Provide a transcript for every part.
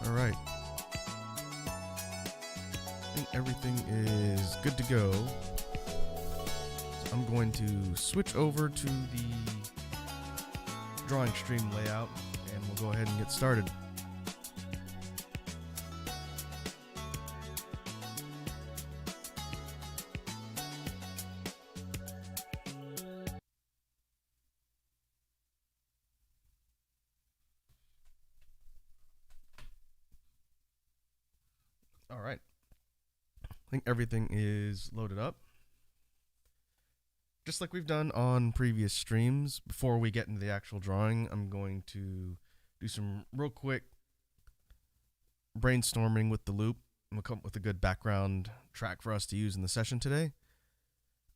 All right. I think everything is good to go. So I'm going to switch over to the drawing stream layout and we'll go ahead and get started. All right. I think everything is loaded up. Just like we've done on previous streams, before we get into the actual drawing, I'm going to do some real quick brainstorming with the loop. And we'll come up with a good background track for us to use in the session today.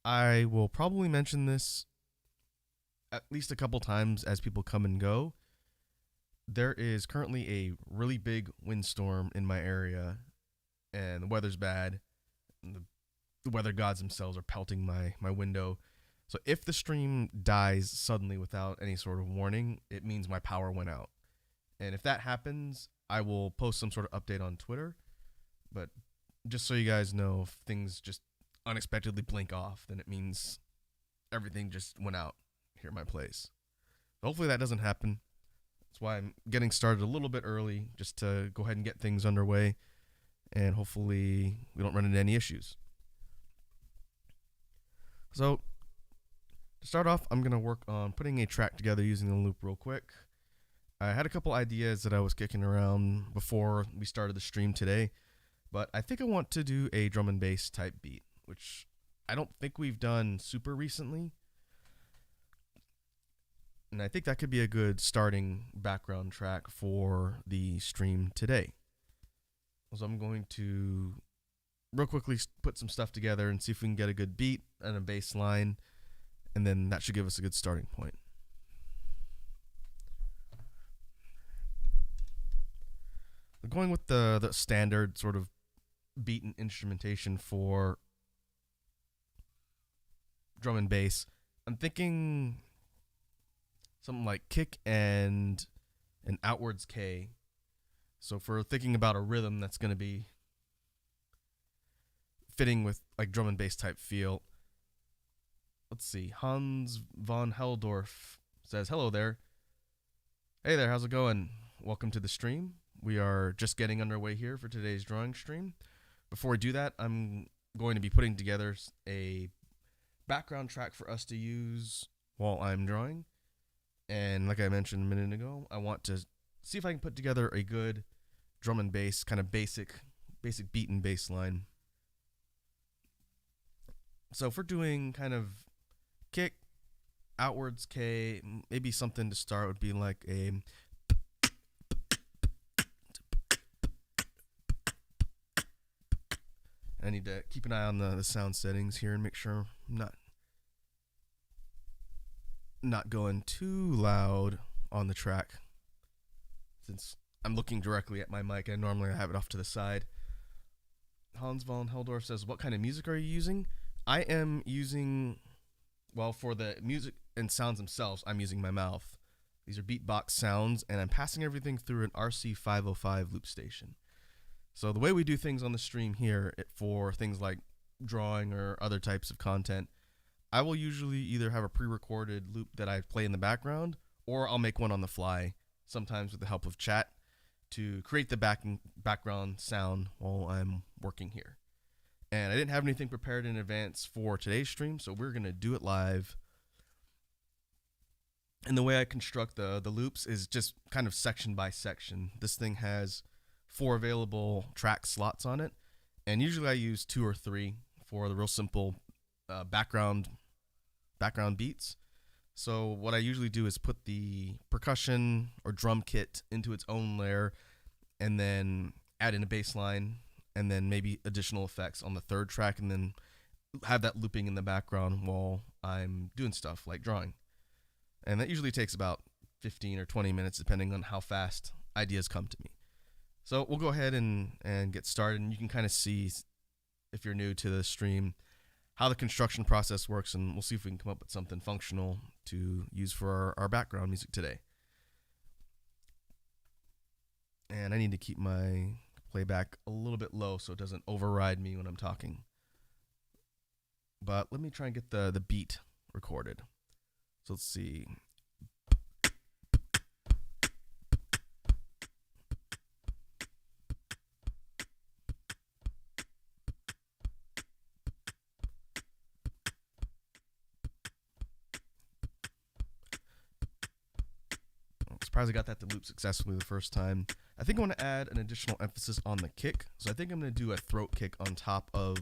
I will probably mention this at least a couple times as people come and go. There is currently a really big windstorm in my area, and the weather's bad. The weather gods themselves are pelting my window. So if the stream dies suddenly without any sort of warning, it means my power went out. And if that happens, I will post some sort of update on Twitter. But just so you guys know, if things just unexpectedly blink off, then it means everything just went out here at my place. Hopefully that doesn't happen. That's why I'm getting started a little bit early, just to go ahead and get things underway. And hopefully we don't run into any issues. So to start off, I'm going to work on putting a track together using the loop real quick. I had a couple ideas that I was kicking around before we started the stream today, but I think I want to do a drum and bass type beat, which I don't think we've done super recently. And I think that could be a good starting background track for the stream today. So I'm going to real quickly put some stuff together and see if we can get a good beat and a bass line, and then that should give us a good starting point. We're going with the standard sort of beat and instrumentation for drum and bass. I'm thinking something like kick and an outwards K. So if we're thinking about a rhythm that's going to be fitting with like drum and bass type feel. Let's see. Hans von Heldorf says, "Hello there. Hey there, how's it going? Welcome to the stream. We are just getting underway here for today's drawing stream. Before we do that, I'm going to be putting together a background track for us to use while I'm drawing. And like I mentioned a minute ago, I want to see if I can put together a good drum and bass, kind of basic beat and bass line. So if we're doing kind of kick, outwards K, maybe something to start would be like a I need to keep an eye on the sound settings here and make sure I'm not going too loud on the track. Since I'm looking directly at my mic, and normally I have it off to the side. Hans von Heldorf says, "What kind of music are you using?" I am using, well, for the music and sounds themselves, I'm using my mouth. These are Beatbox sounds, and I'm passing everything through an RC505 loop station. So the way we do things on the stream here for things like drawing or other types of content, I will usually either have a pre-recorded loop that I play in the background, or I'll make one on the fly, sometimes with the help of chat, to create the background sound while I'm working here. And I didn't have anything prepared in advance for today's stream, so we're going to do it live. And the way I construct the loops is just kind of section by section. This thing has 4 available track slots on it, and usually I use 2 or 3 for the real simple background beats. So what I usually do is put the percussion or drum kit into its own layer, and then add in a bass line, and then maybe additional effects on the 3rd track, and then have that looping in the background while I'm doing stuff like drawing. And that usually takes about 15 or 20 minutes, depending on how fast ideas come to me. So we'll go ahead and get started, and you can kind of see, if you're new to the stream, how the construction process works, and we'll see if we can come up with something functional to use for our background music today. And I need to keep my playback a little bit low so it doesn't override me when I'm talking. But let me try and get the beat recorded. So let's see. I'm surprised I got that to loop successfully the first time. I think I want to add an additional emphasis on the kick. So I think I'm going to do a throat kick on top of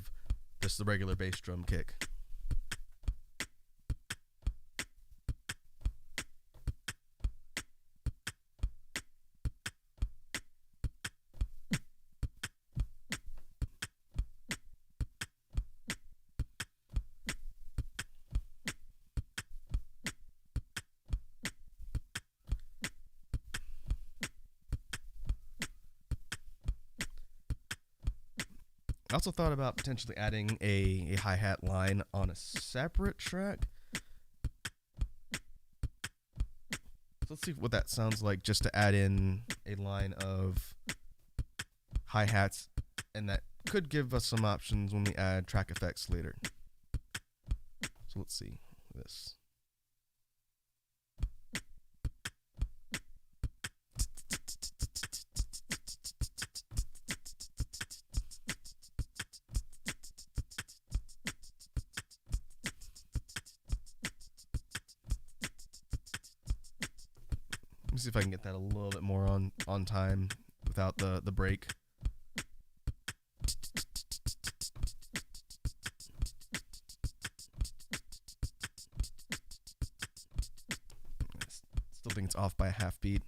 just the regular bass drum kick. I also thought about potentially adding a hi-hat line on a separate track. So let's see what that sounds like, just to add in a line of hi-hats, and that could give us some options when we add track effects later. So let's see this. Let me see if I can get that a little bit more on time without the break. Still think it's off by a half beat.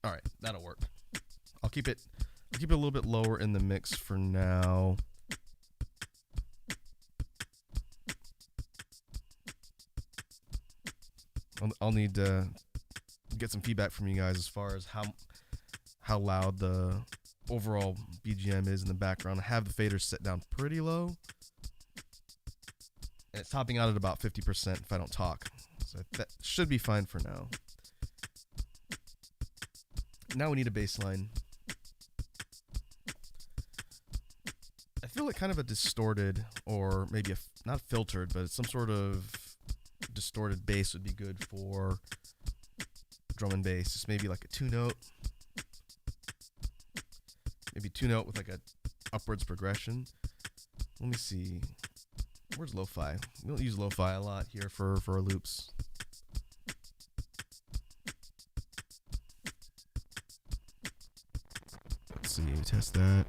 All right, that'll work. I'll keep it a little bit lower in the mix for now. I'll need to get some feedback from you guys as far as how loud the overall BGM is in the background. I have the faders set down pretty low, and it's topping out at about 50% if I don't talk. So that should be fine for now. Now we need a bass line. I feel like kind of a distorted, or maybe not filtered, but some sort of distorted bass would be good for drum and bass. Just maybe like a 2-note. Maybe 2-note with like a upwards progression. Let me see. Where's lo-fi? We don't use lo-fi a lot here for our loops. Let's see, test that.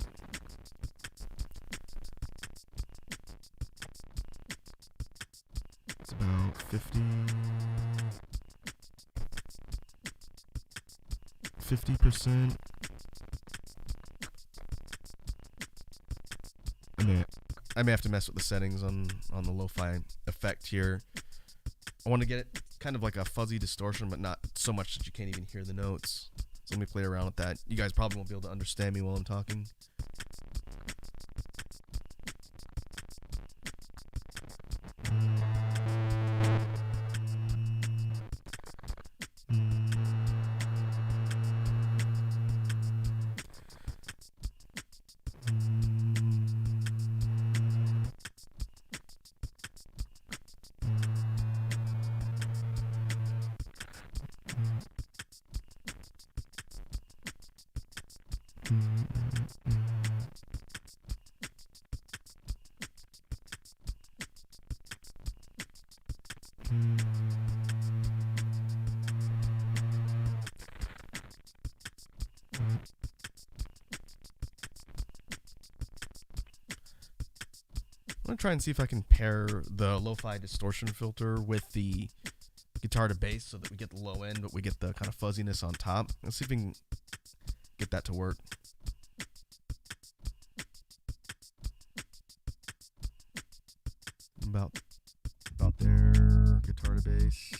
It's about 50%. I may have to mess with the settings on the lo-fi effect here. I want to get it kind of like a fuzzy distortion, but not so much that you can't even hear the notes. So let me play around with that. You guys probably won't be able to understand me while I'm talking. I'm going to try and see if I can pair the lo-fi distortion filter with the guitar to bass so that we get the low end, but we get the kind of fuzziness on top. Let's see if we can get that to work. About there, guitar to bass.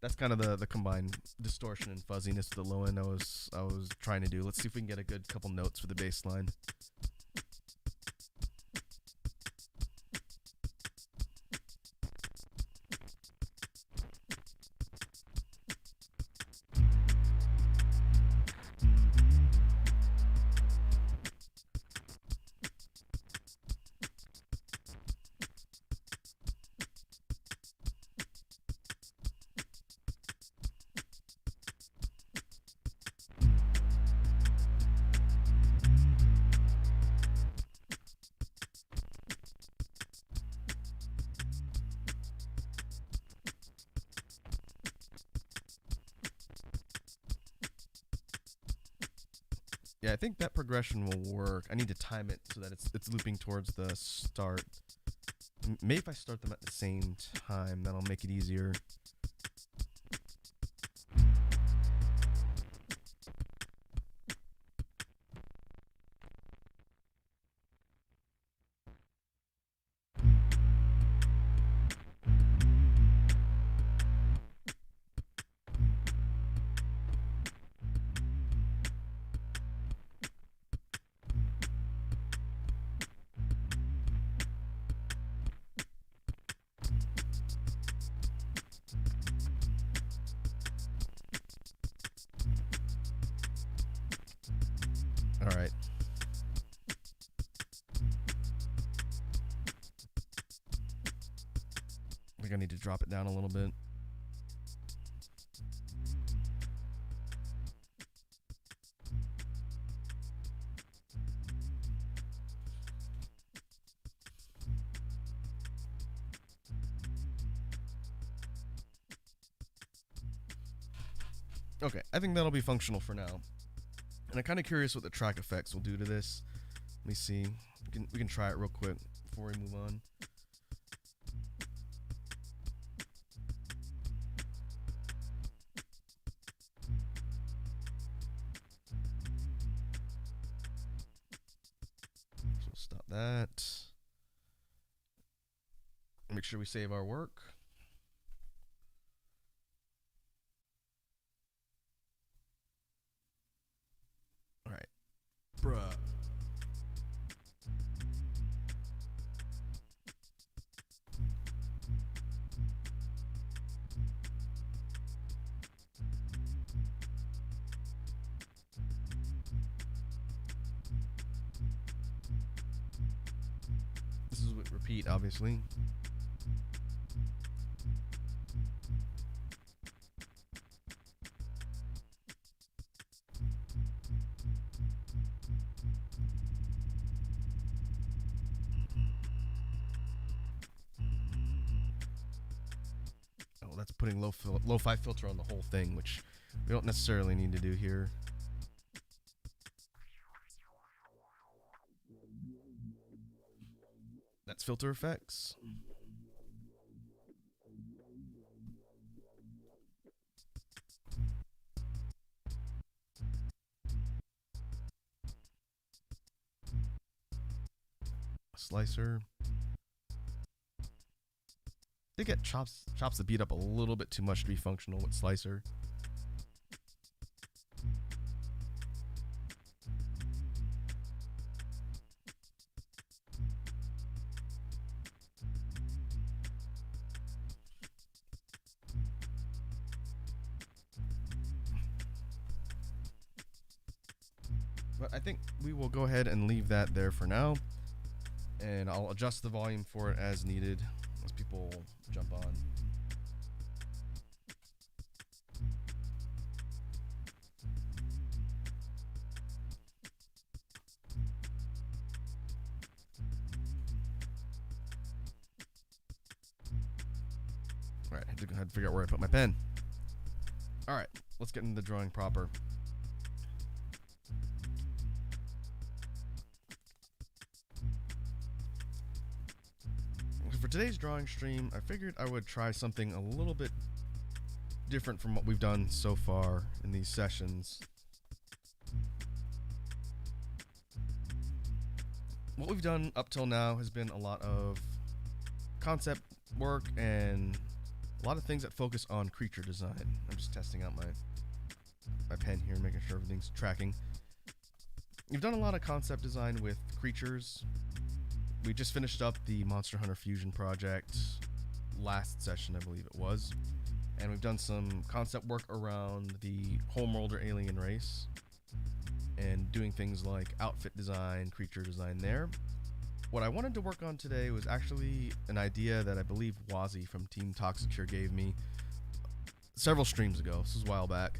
That's kind of the combined distortion and fuzziness of the low end I was trying to do. Let's see if we can get a good couple notes for the bass line. Yeah, I think that progression will work. I need to time it so that it's looping towards the start. Maybe if I start them at the same time, that'll make it easier. All right. I think I need to drop it down a little bit. Okay, I think that'll be functional for now. And I'm kind of curious what the track effects will do to this. Let me see. We can try it real quick before we move on. So stop that. Make sure we save our work. All right. Bruh. This is with repeat, obviously. Oh, that's putting lo-fi filter on the whole thing, which we don't necessarily need to do here. That's filter effects. Slicer. I think it chops the beat up a little bit too much to be functional with slicer. But I think we will go ahead and leave that there for now. And I'll adjust the volume for it as needed as people jump on. All right, I had to go ahead and figure out where I put my pen. All right, let's get into the drawing proper. For today's drawing stream, I figured I would try something a little bit different from what we've done so far in these sessions. What we've done up till now has been a lot of concept work and a lot of things that focus on creature design. I'm just testing out my pen here, making sure everything's tracking. We've done a lot of concept design with creatures. We just finished up the Monster Hunter Fusion project last session, I believe it was. And we've done some concept work around the homeworld or alien race and doing things like outfit design, creature design there. What I wanted to work on today was actually an idea that I believe Wazzy from Team Toxicure gave me several streams ago. This was a while back.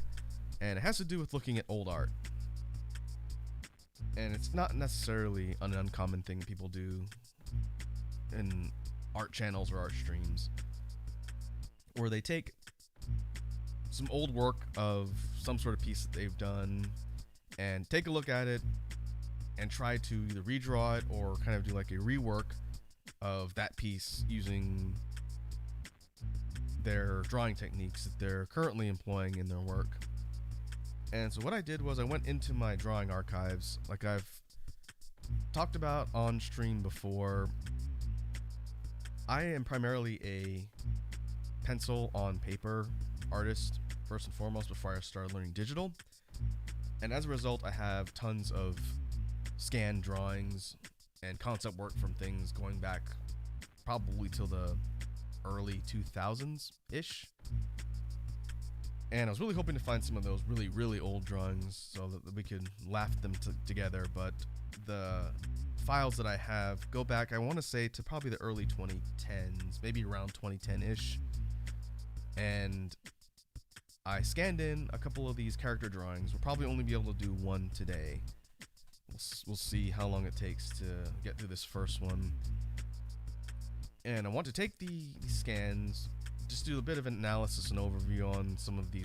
And it has to do with looking at old art. And it's not necessarily an uncommon thing people do in art channels or art streams, where they take some old work of some sort of piece that they've done and take a look at it and try to either redraw it or kind of do like a rework of that piece using their drawing techniques that they're currently employing in their work. And so what I did was I went into my drawing archives, like I've talked about on stream before. I am primarily a pencil on paper artist, first and foremost, before I started learning digital. And as a result, I have tons of scanned drawings and concept work from things going back probably till the early 2000s-ish. And I was really hoping to find some of those really, really old drawings so that we could laugh them together. But the files that I have go back, I want to say, to probably the early 2010s, maybe around 2010-ish. And I scanned in a couple of these character drawings. We'll probably only be able to do one today. We'll see how long it takes to get through this first one. And I want to take the scans, just do a bit of an analysis and overview on some of the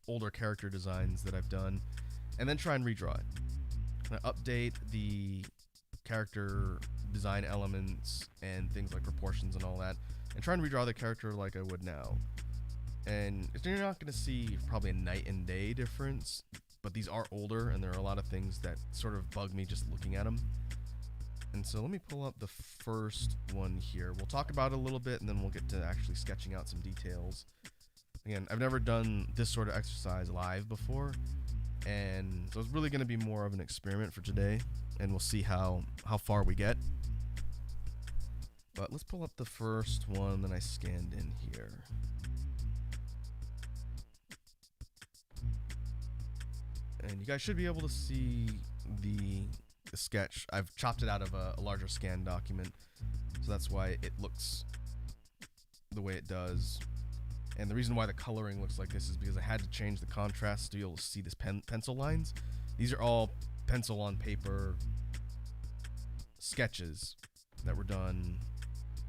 older character designs that I've done, and then try and redraw it. I update the character design elements and things like proportions and all that, and try and redraw the character like I would now. And you're not going to see probably a night and day difference, but these are older, and there are a lot of things that sort of bug me just looking at them. And so let me pull up the first one here. We'll talk about it a little bit, and then we'll get to actually sketching out some details. Again, I've never done this sort of exercise live before, and so it's really going to be more of an experiment for today, and we'll see how far we get. But let's pull up the first one that I scanned in here. And you guys should be able to see the sketch. I've chopped it out of a larger scan document, so that's why it looks the way it does. And the reason why the coloring looks like this is because I had to change the contrast to be able to see this pencil lines. These are all pencil on paper sketches that were done,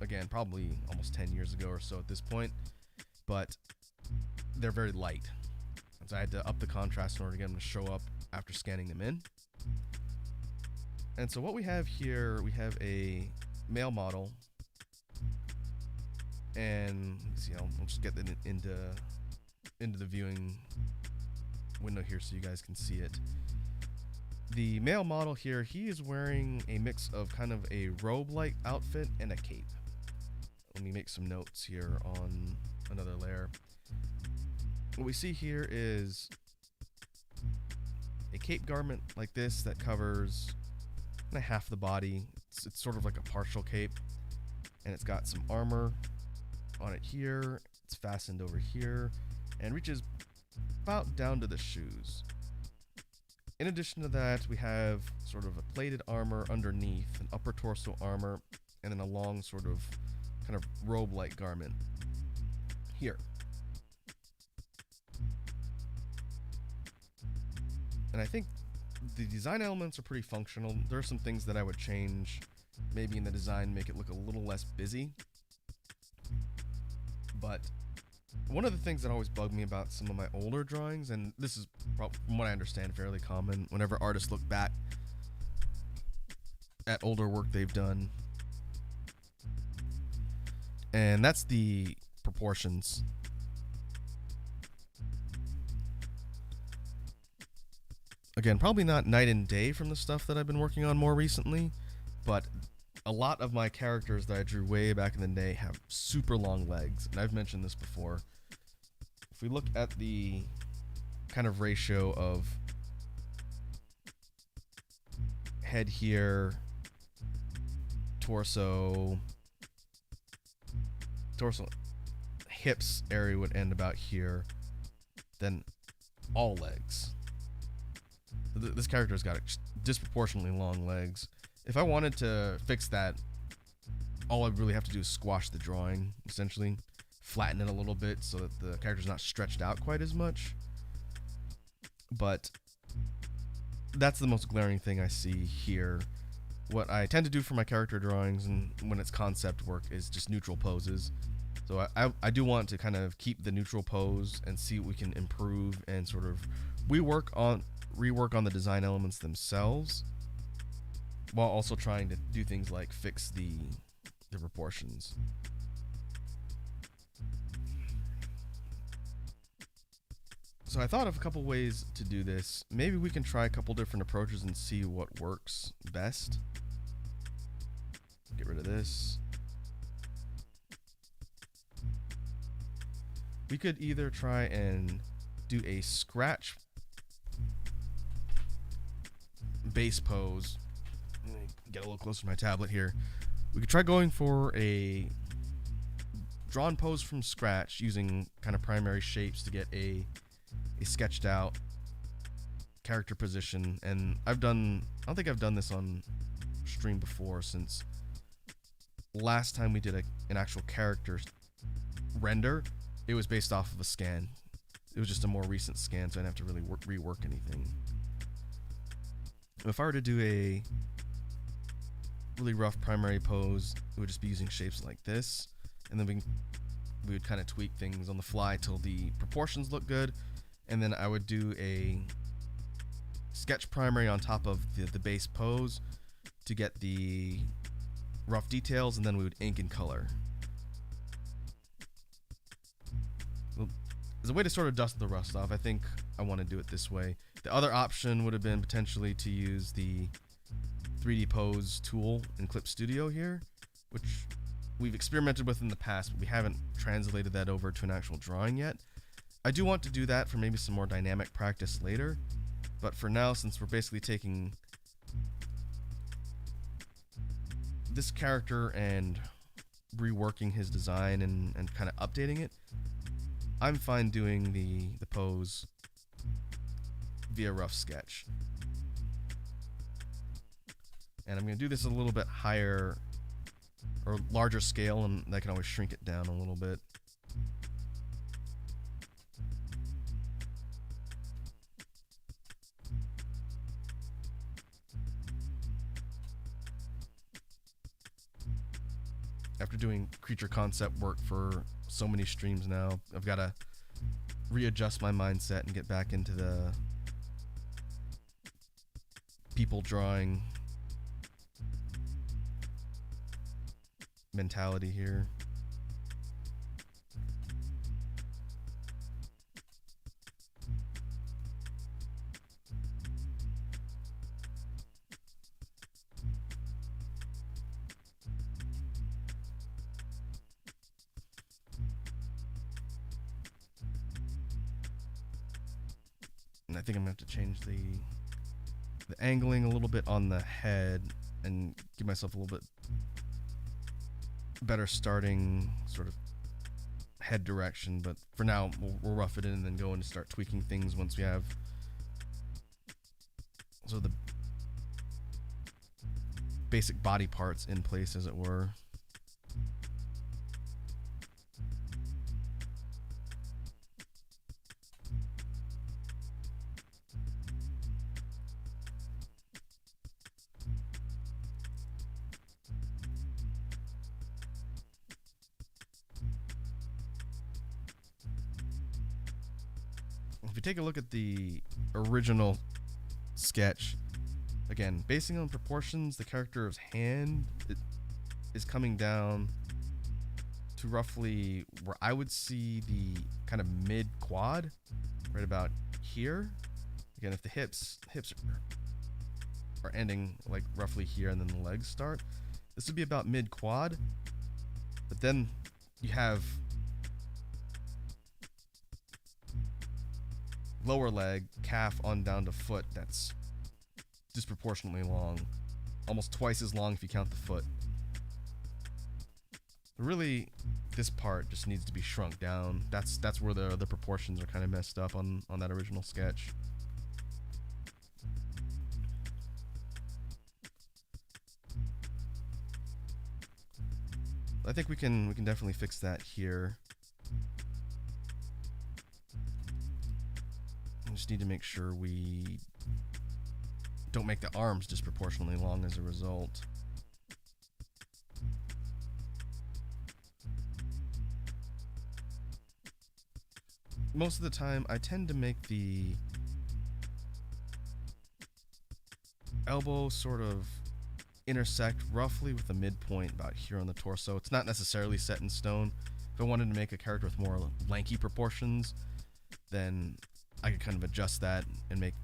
again, probably almost 10 years ago or so at this point, but they're very light. So I had to up the contrast in order to get them to show up after scanning them in. And so what we have here, we have a male model, and see, I'll just get that into the viewing window here so you guys can see it. The male model here, he is wearing a mix of kind of a robe-like outfit and a cape. Let me make some notes here on another layer. What we see here is a cape garment like this that covers kind of half the body. It's sort of like a partial cape, and it's got some armor on it here. It's fastened over here and reaches about down to the shoes. In addition to that, we have sort of a plated armor underneath, an upper torso armor, and then a long sort of kind of robe-like garment here. And I think the design elements are pretty functional. There are some things that I would change, maybe in the design, make it look a little less busy. But one of the things that always bugged me about some of my older drawings, and this is, from what I understand, fairly common whenever artists look back at older work they've done, and that's the proportions. Again, probably not night and day from the stuff that I've been working on more recently, but a lot of my characters that I drew way back in the day have super long legs, and I've mentioned this before. If we look at the kind of ratio of head here, torso, hips area would end about here, then all legs. This character's got disproportionately long legs. If I wanted to fix that, all I really have to do is squash the drawing, essentially. Flatten it a little bit so that the character's not stretched out quite as much. But that's the most glaring thing I see here. What I tend to do for my character drawings and when it's concept work is just neutral poses. So I do want to kind of keep the neutral pose and see what we can improve and sort of rework on the design elements themselves, while also trying to do things like fix the proportions. So I thought of a couple ways to do this. Maybe we can try a couple different approaches and see what works best. Get rid of this. We could either try and do a scratch base pose. Let me get a little closer to my tablet here. We could try going for a drawn pose from scratch using kind of primary shapes to get a sketched out character position. And I don't think I've done this on stream before, since last time we did an actual character render, it was based off of a scan. It was just a more recent scan, so I didn't have to really rework anything. If I were to do a really rough primary pose, it would just be using shapes like this, and then we would kind of tweak things on the fly till the proportions look good, and then I would do a sketch primary on top of the base pose to get the rough details, and then we would ink and color. As a way to sort of dust the rust off, I think I want to do it this way. The other option would have been potentially to use the 3D pose tool in Clip Studio here, which we've experimented with in the past, but we haven't translated that over to an actual drawing yet. I do want to do that for maybe some more dynamic practice later, but for now, since we're basically taking this character and reworking his design and kind of updating it, I'm fine doing the pose via rough sketch. And I'm going to do this a little bit higher or larger scale, and I can always shrink it down a little bit. After doing creature concept work for so many streams now, I've got to readjust my mindset and get back into the people drawing mentality here. And I think I'm gonna have to change the angling a little bit on the head and give myself a little bit better starting sort of head direction. But for now, we'll rough it in and then go in and start tweaking things once we have sort of the basic body parts in place, as it were. If you take a look at the original sketch, again, basing on proportions, the character's hand is coming down to roughly where I would see the kind of mid quad, right about here. Again, if the hips are ending like roughly here, and then the legs start, This would be about mid quad, but then you have lower leg, calf on down to foot that's disproportionately long, almost twice as long if you count the foot. Really, this part just needs to be shrunk down. That's where the proportions are kind of messed up on that original sketch. I think we can definitely fix that here. We just need to make sure we don't make the arms disproportionately long as a result. Most of the time, I tend to make the elbow sort of intersect roughly with the midpoint about here on the torso. It's not necessarily set in stone. If I wanted to make a character with more lanky proportions, then I could kind of adjust that and make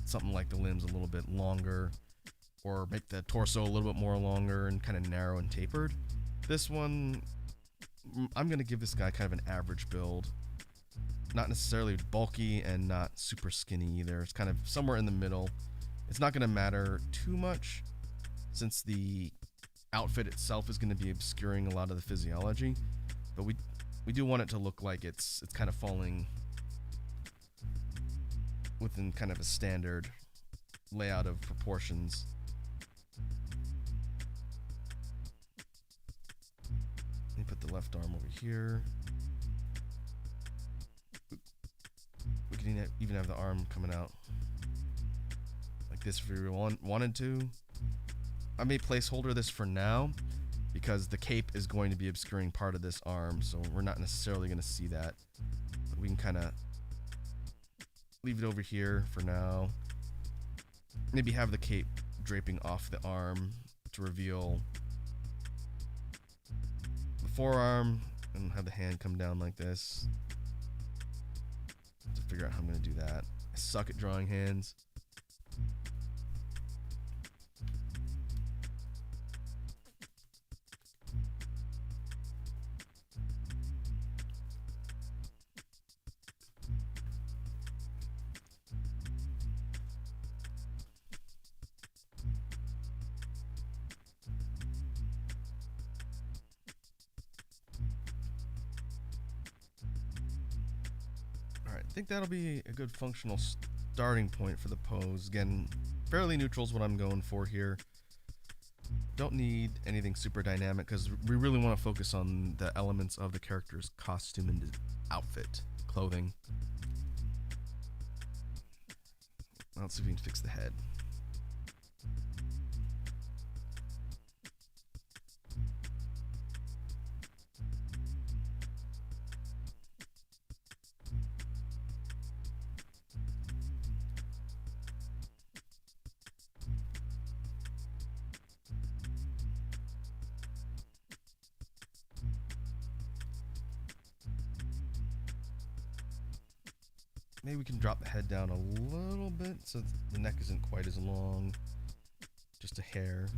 something like the limbs a little bit longer, or make the torso a little bit more longer and kind of narrow and tapered. This one, I'm going to give this guy kind of an average build. Not necessarily bulky and not super skinny either. It's kind of somewhere in the middle. It's not going to matter too much since the outfit itself is going to be obscuring a lot of the physiology, but we do want it to look like it's kind of falling within kind of a standard layout of proportions. Let me put the left arm over here. We can even have the arm coming out like this if we really wanted to. I may placeholder this for now because the cape is going to be obscuring part of this arm, so we're not necessarily going to see that. But we can kind of leave it over here for now. Maybe have the cape draping off the arm to reveal the forearm, and have the hand come down like this. To figure out how I'm going to do that. I suck at drawing hands. I think that'll be a good functional starting point for the pose. Again, fairly neutral is what I'm going for here. Don't need anything super dynamic because we really want to focus on the elements of the character's costume and outfit, clothing. Let's see if we can fix the head. Maybe we can drop the head down a little bit so the neck isn't quite as long. Just a hair.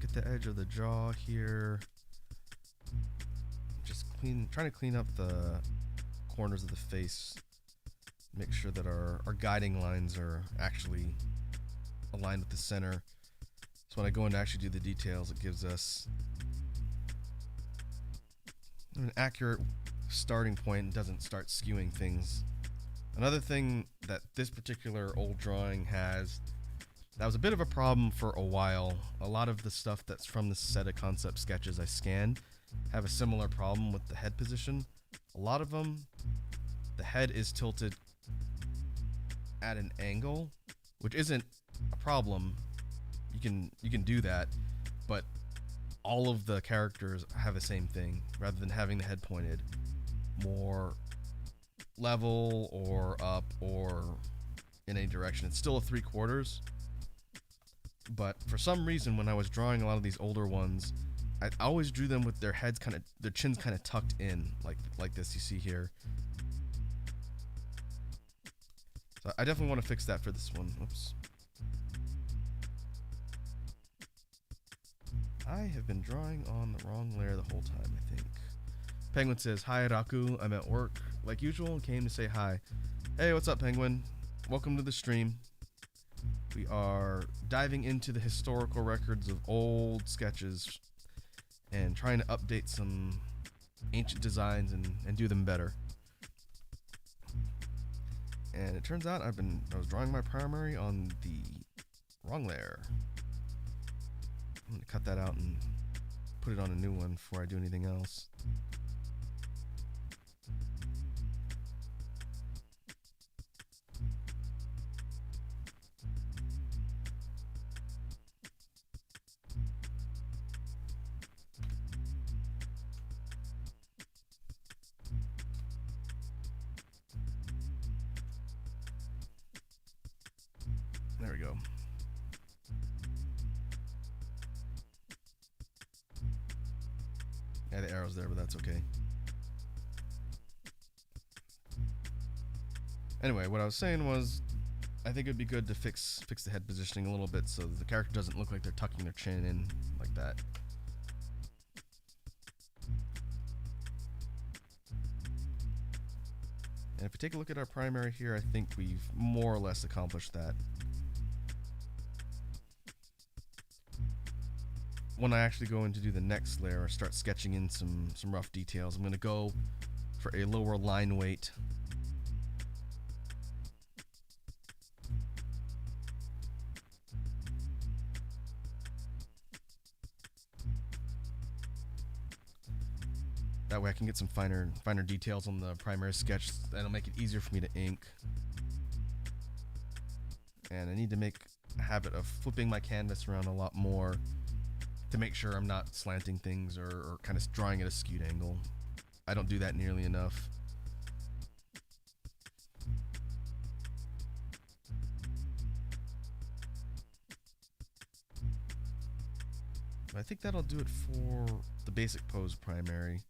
Get the edge of the jaw here. Just trying to clean up the corners of the face. Make sure that our guiding lines are actually aligned with the center. So when I go in to actually do the details, it gives us an accurate starting point and doesn't start skewing things. Another thing that this particular old drawing has that was a bit of a problem for a while. A lot of the stuff that's from this set of concept sketches I scanned have a similar problem with the head position. A lot of them, the head is tilted at an angle, which isn't a problem. You can do that, but all of the characters have the same thing. Rather than having the head pointed more level or up or in any direction, it's still a 3/4. But for some reason, when I was drawing a lot of these older ones, I always drew them with their heads their chins kind of tucked in, like this you see here. So I definitely want to fix that for this one. Oops. I have been drawing on the wrong layer the whole time, I think. Penguin says, "Hi, Raku. I'm at work, like usual, and came to say hi." Hey, what's up, Penguin? Welcome to the stream. We are diving into the historical records of old sketches and trying to update some ancient designs and do them better. And it turns out I was drawing my primary on the wrong layer. I'm gonna cut that out and put it on a new one before I do anything else. There we go. Yeah, the arrow's there, but that's okay. Anyway, what I was saying was, I think it'd be good to fix the head positioning a little bit so the character doesn't look like they're tucking their chin in like that. And if we take a look at our primary here, I think we've more or less accomplished that. When I actually go in to do the next layer or start sketching in some rough details, I'm going to go for a lower line weight. That way I can get some finer details on the primary sketch. That'll make it easier for me to ink. And I need to make a habit of flipping my canvas around a lot more to make sure I'm not slanting things or kind of drawing at a skewed angle. I don't do that nearly enough. But I think that'll do it for the basic pose primary.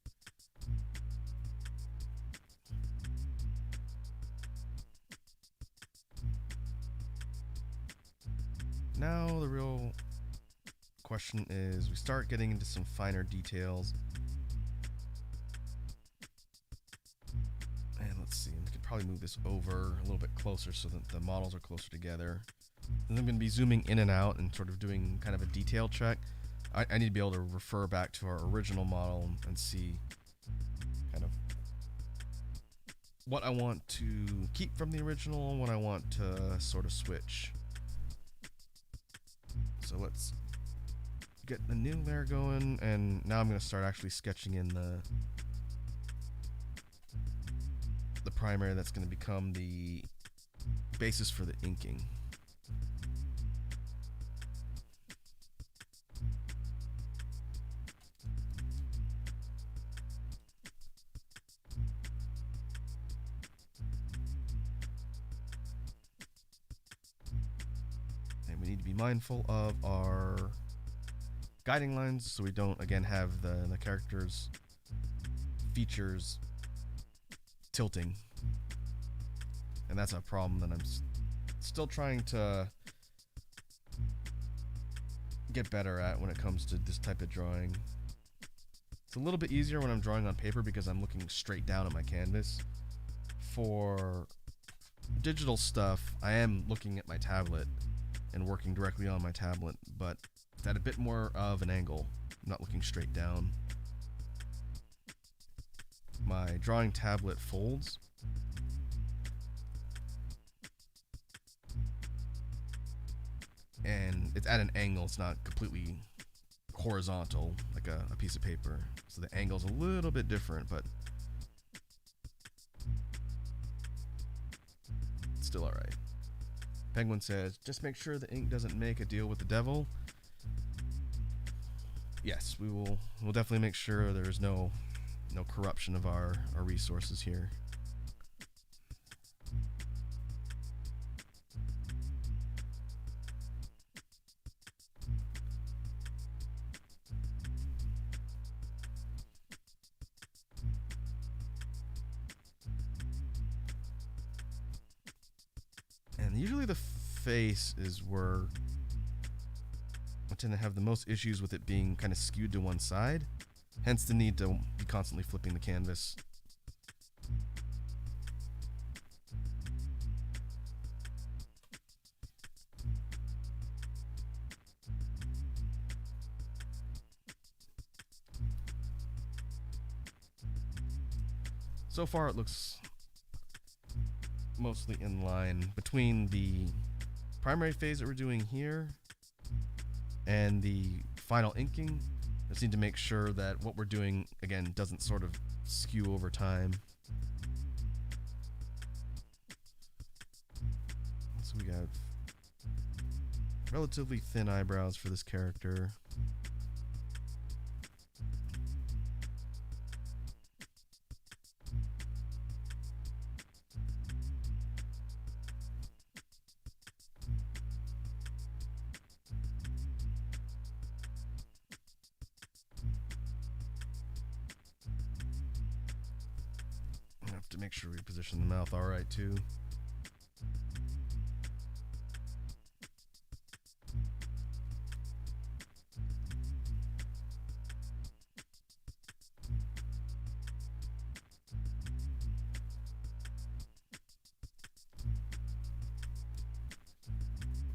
Now the real question is we start getting into some finer details. And let's see, we could probably move this over a little bit closer so that the models are closer together. And I'm going to be zooming in and out and sort of doing kind of a detail check. I need to be able to refer back to our original model and see kind of what I want to keep from the original and what I want to sort of switch. So let's get the new layer going, and now I'm going to start actually sketching in the primary that's going to become the basis for the inking. And we need to be mindful of our guiding lines so we don't again have the character's features tilting, and that's a problem that I'm still trying to get better at when it comes to this type of drawing. It's a little bit easier when I'm drawing on paper because I'm looking straight down at my canvas. For digital stuff, I am looking at my tablet and working directly on my tablet, but it's at a bit more of an angle. I'm not looking straight down. My drawing tablet folds. And it's at an angle, it's not completely horizontal like a piece of paper. So the angle's a little bit different, but still alright. Penguin says, just make sure the ink doesn't make a deal with the devil. Yes, we'll definitely make sure there's no corruption of our resources here. And usually the face is where I tend to have the most issues with it being kind of skewed to one side, hence the need to be constantly flipping the canvas. So far it looks mostly in line between the primary phase that we're doing here and the final inking. Just need to make sure that what we're doing, again, doesn't sort of skew over time. So we got relatively thin eyebrows for this character. To make sure we position the mouth all right too.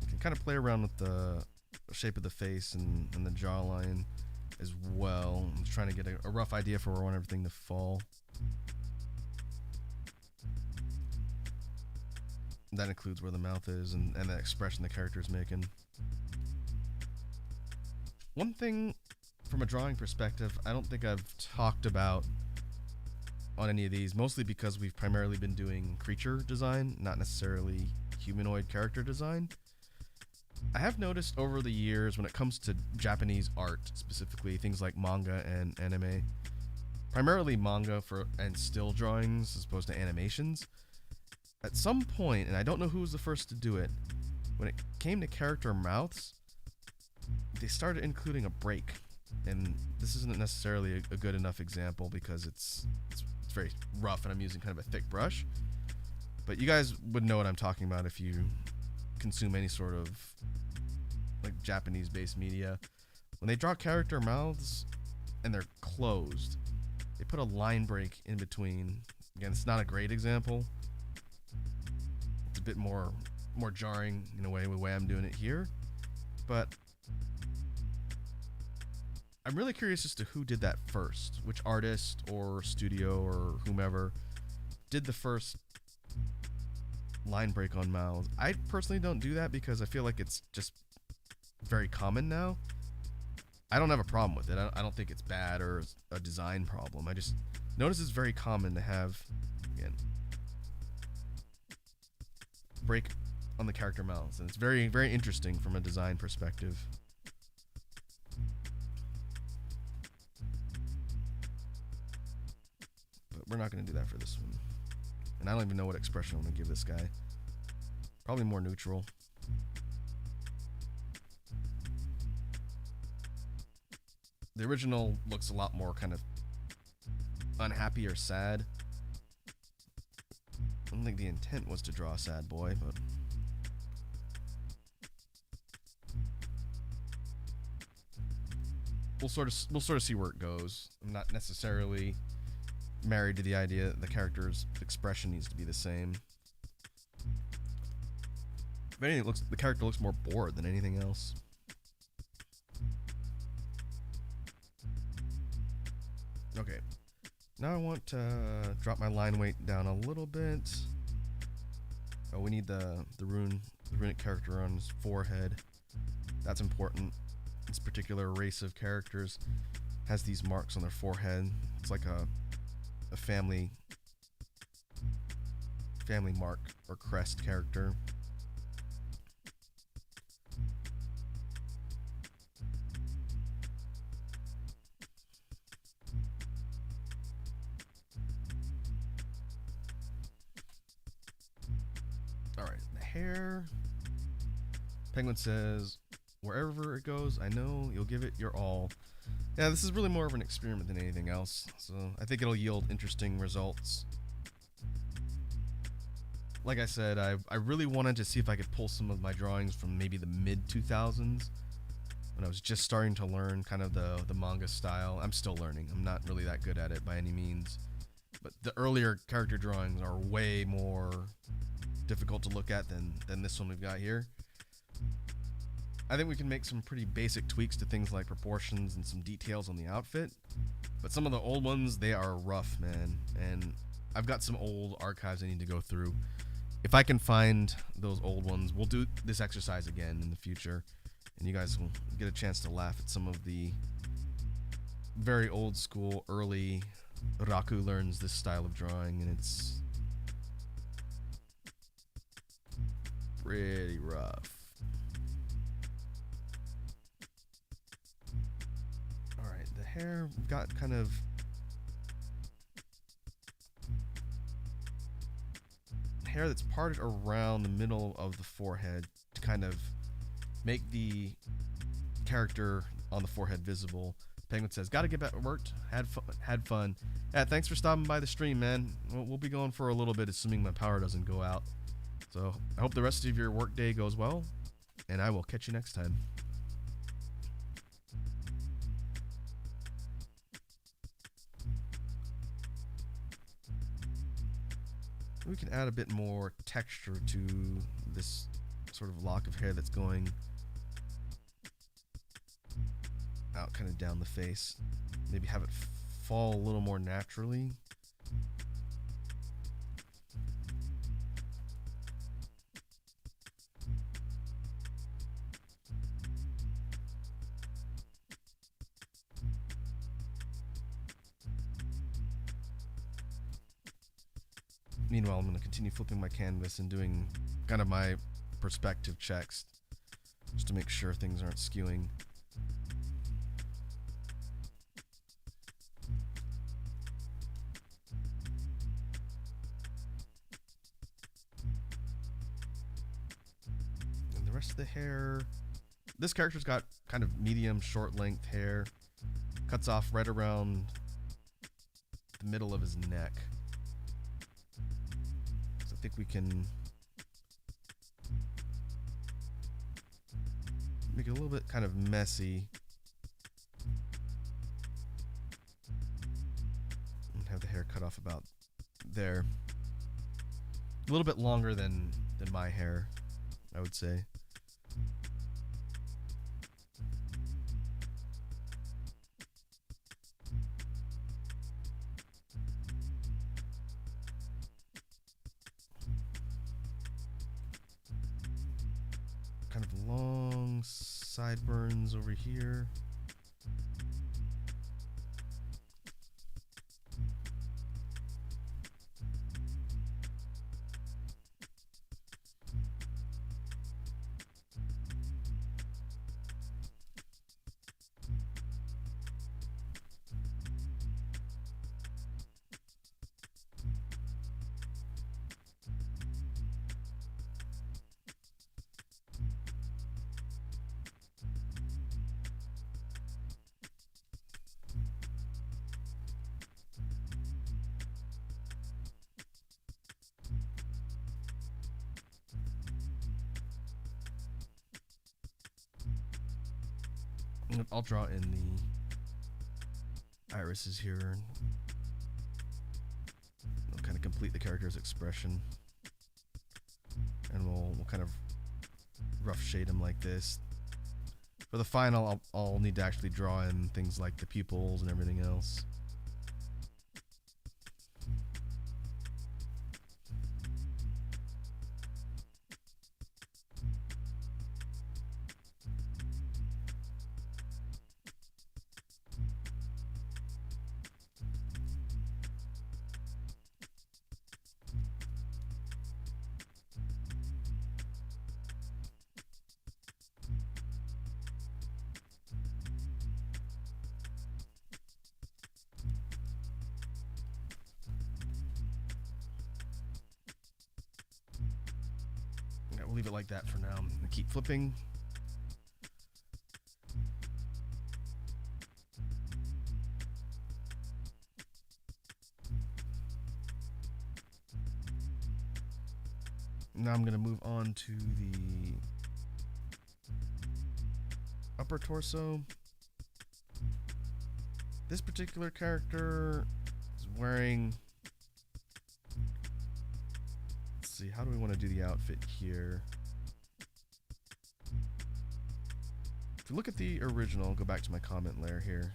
You can kind of play around with the shape of the face and the jawline as well. I'm just trying to get a rough idea for where I want everything to fall. That includes where the mouth is and the expression the character is making. One thing from a drawing perspective, I don't think I've talked about on any of these, mostly because we've primarily been doing creature design, not necessarily humanoid character design. I have noticed over the years when it comes to Japanese art, specifically things like manga and anime, primarily manga and still drawings as opposed to animations, at some point, and I don't know who was the first to do it, when it came to character mouths, they started including a break. And this isn't necessarily a good enough example because it's very rough and I'm using kind of a thick brush. But you guys would know what I'm talking about if you consume any sort of like Japanese-based media. When they draw character mouths and they're closed, they put a line break in between. Again, it's not a great example. It's a bit more jarring in a way with the way I'm doing it here, but I'm really curious as to who did that first, which artist or studio or whomever did the first line break on mouths. I personally don't do that because I feel like it's just very common now. I don't have a problem with it. I don't think it's bad or a design problem. I just notice it's very common to have, again, break on the character mouths, and it's very, very interesting from a design perspective. But we're not going to do that for this one. And I don't even know what expression I'm going to give this guy. Probably more neutral. The original looks a lot more kind of unhappy or sad. I don't think the intent was to draw a sad boy, but we'll sort of see where it goes. I'm not necessarily married to the idea that the character's expression needs to be the same. If anything, the character looks more bored than anything else. Okay, now I want to drop my line weight down a little bit. Oh, we need the runic character on his forehead. That's important. This particular race of characters has these marks on their forehead. It's like a family family mark or crest character. Alright, the hair. Penguin says, wherever it goes, I know you'll give it your all. Yeah, this is really more of an experiment than anything else, so I think it'll yield interesting results. Like I said, I really wanted to see if I could pull some of my drawings from maybe the mid-2000s, when I was just starting to learn kind of the manga style. I'm still learning. I'm not really that good at it by any means. But the earlier character drawings are way more difficult to look at than this one we've got here. I think we can make some pretty basic tweaks to things like proportions and some details on the outfit. But some of the old ones, they are rough, man. And I've got some old archives I need to go through. If I can find those old ones, we'll do this exercise again in the future. And you guys will get a chance to laugh at some of the very old school, early Raku learns this style of drawing, and it's pretty rough. Alright, the hair, we've got kind of hair that's parted around the middle of the forehead to kind of make the character on the forehead visible. Penguin says, gotta get back to work. Had fun. Yeah, thanks for stopping by the stream, man. We'll be going for a little bit, assuming my power doesn't go out. So I hope the rest of your work day goes well, and I will catch you next time. We can add a bit more texture to this sort of lock of hair that's going out kind of down the face. Maybe have it fall a little more naturally. Meanwhile, I'm going to continue flipping my canvas and doing kind of my perspective checks just to make sure things aren't skewing. And the rest of the hair, this character's got kind of medium short length hair, cuts off right around the middle of his neck. I think we can make it a little bit kind of messy and have the hair cut off about there. A little bit longer than my hair, I would say. Kind of long sideburns over here. I'll draw in the irises here. I'll kind of complete the character's expression, and we'll kind of rough shade him like this. For the final, I'll need to actually draw in things like the pupils and everything else. leave it like that for now. I'm gonna keep flipping. Now I'm gonna move on to the upper torso. This particular character is wearing, let's see, how do we want to do the outfit here? If you look at the original, go back to my comment layer here.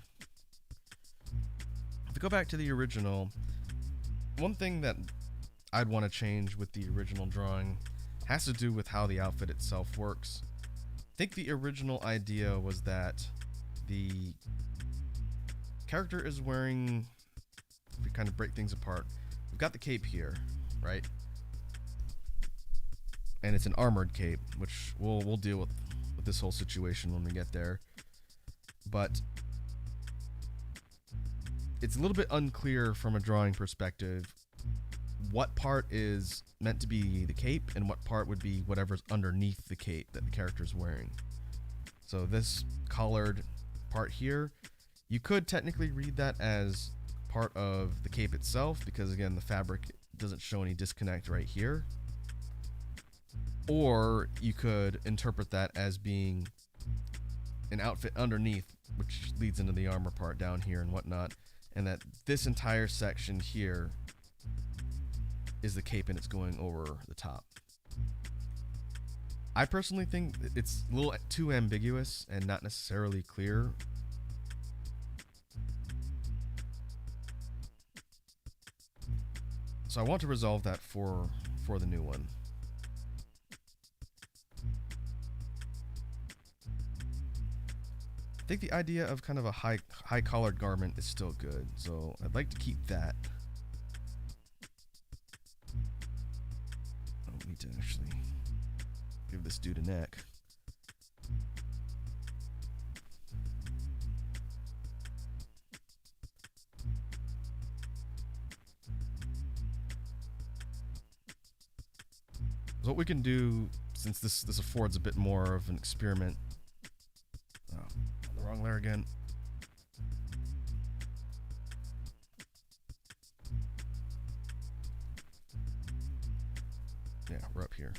If you go back to the original, one thing that I'd want to change with the original drawing has to do with how the outfit itself works. I think the original idea was that the character is wearing, if we kind of break things apart, we've got the cape here, right? And it's an armored cape, which we'll deal with this whole situation when we get there. But it's a little bit unclear from a drawing perspective what part is meant to be the cape and what part would be whatever's underneath the cape that the character's wearing. So this collared part here, you could technically read that as part of the cape itself, because again, the fabric doesn't show any disconnect right here. Or you could interpret that as being an outfit underneath, which leads into the armor part down here and whatnot, and that this entire section here is the cape and it's going over the top. I personally think it's a little too ambiguous and not necessarily clear. So I want to resolve that for the new one. I think the idea of kind of a high collared garment is still good, so I'd like to keep that. I don't need to actually give this dude a neck. So what we can do, since this affords a bit more of an experiment. Oh, on the wrong layer again. Yeah, we're up here.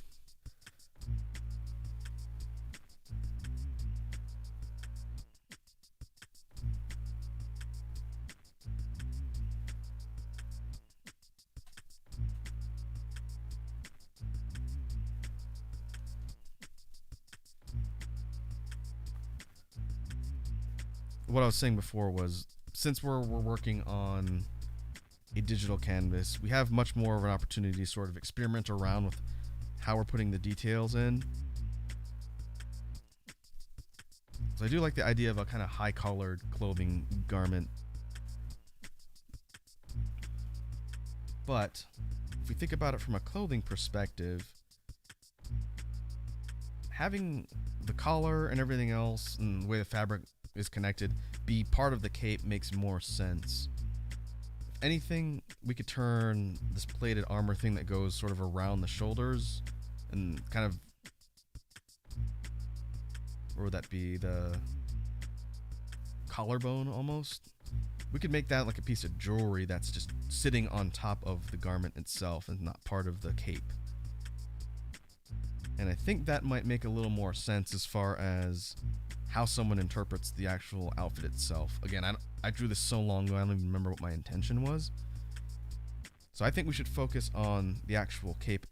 What I was saying before was, since we're working on a digital canvas, we have much more of an opportunity to sort of experiment around with how we're putting the details in. So I do like the idea of a kind of high-collared clothing garment. But if we think about it from a clothing perspective, having the collar and everything else and the way the fabric is connected be part of the cape makes more sense. If anything, we could turn this plated armor thing that goes sort of around the shoulders and kind of, where would that be, the collarbone almost? We could make that like a piece of jewelry that's just sitting on top of the garment itself and not part of the cape. And I think that might make a little more sense as far as how someone interprets the actual outfit itself. Again, I drew this so long ago, I don't even remember what my intention was. So I think we should focus on the actual cape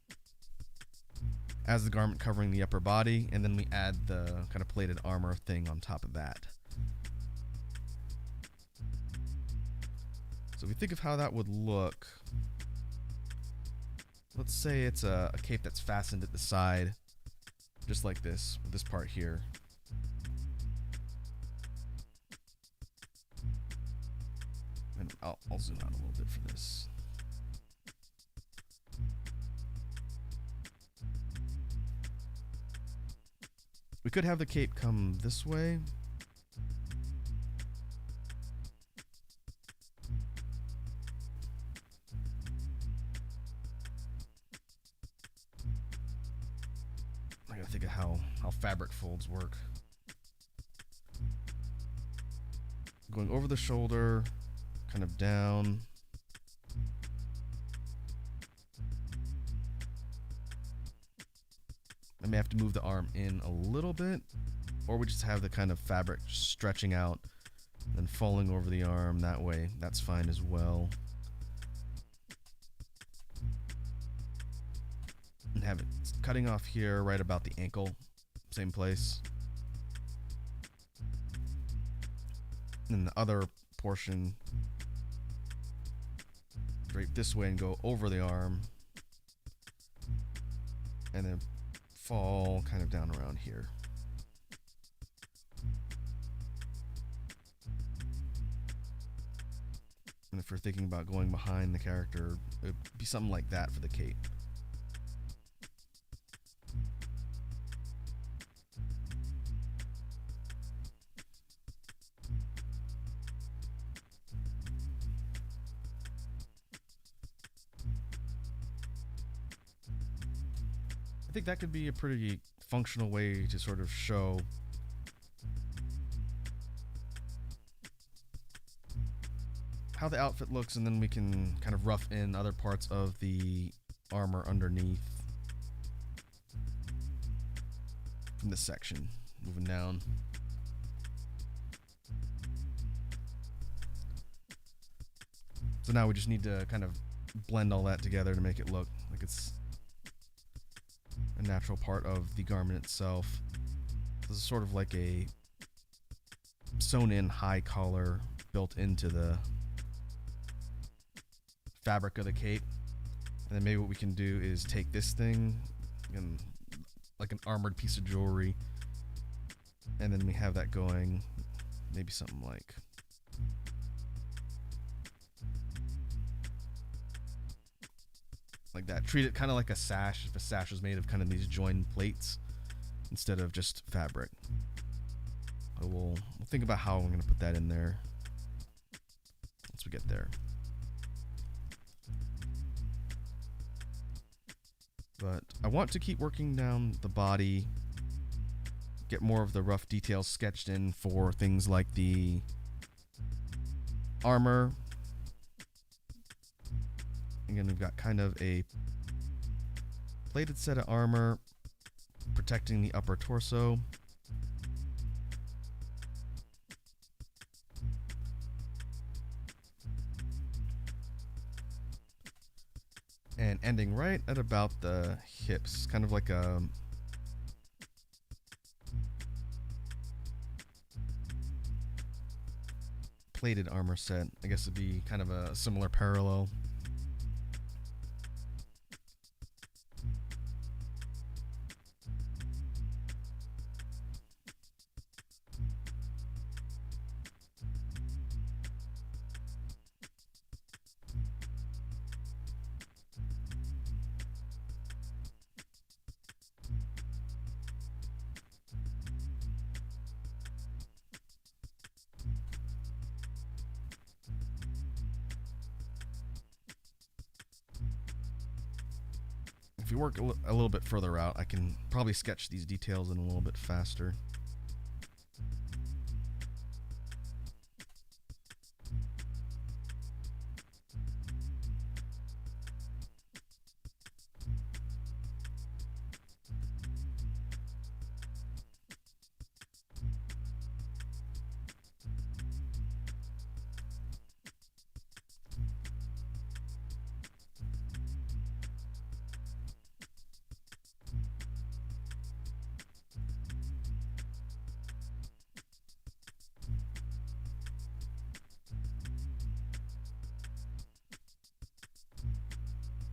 as the garment covering the upper body, and then we add the kind of plated armor thing on top of that. So if we think of how that would look, let's say it's a cape that's fastened at the side, just like this, with this part here. And I'll zoom out a little bit for this. We could have the cape come this way. fabric folds work. Going over the shoulder, kind of down. I may have to move the arm in a little bit, or we just have the kind of fabric stretching out and falling over the arm that way. That's fine as well. And have it cutting off here right about the ankle, same place. And the other portion drape this way and go over the arm, and then fall kind of down around here. And if you're thinking about going behind the character, it would be something like that for the cape. I think that could be a pretty functional way to sort of show how the outfit looks, and then we can kind of rough in other parts of the armor underneath from this section. Moving down. So now we just need to kind of blend all that together to make it look like it's a natural part of the garment itself. This is sort of like a sewn in high collar built into the fabric of the cape. And then maybe what we can do is take this thing and like an armored piece of jewelry, and then we have that going maybe something like that. Treat it kind of like a sash, if a sash was made of kind of these joined plates instead of just fabric. But we'll think about how I'm going to put that in there once we get there. But I want to keep working down the body, get more of the rough details sketched in for things like the armor. Again, we've got kind of a plated set of armor protecting the upper torso. And ending right at about the hips, kind of like a plated armor set. I guess it'd be kind of a similar parallel. If you work a little bit further out, I can probably sketch these details in a little bit faster.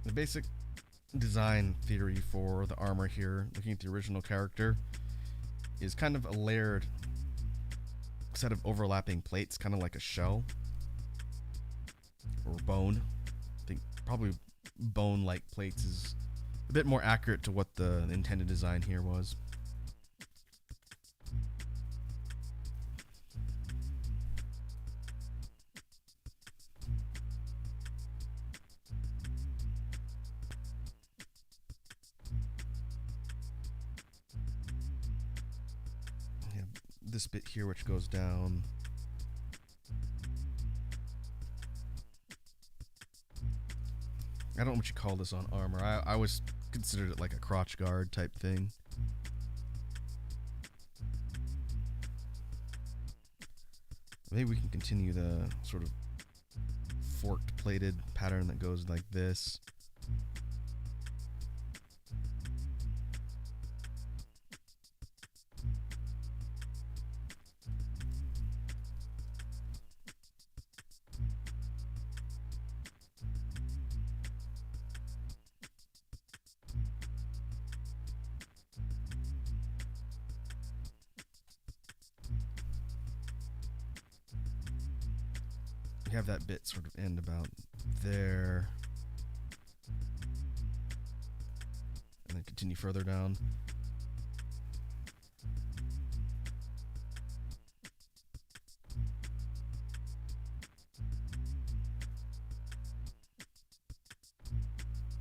The basic design theory for the armor here, looking at the original character, is kind of a layered set of overlapping plates, kind of like a shell or bone. I think probably bone-like plates is a bit more accurate to what the intended design here was. this bit here, which goes down. I don't know what you call this on armor. I always considered it like a crotch guard type thing. Maybe we can continue the sort of forked plated pattern that goes like this. We have that bit sort of end about there. And then continue further down.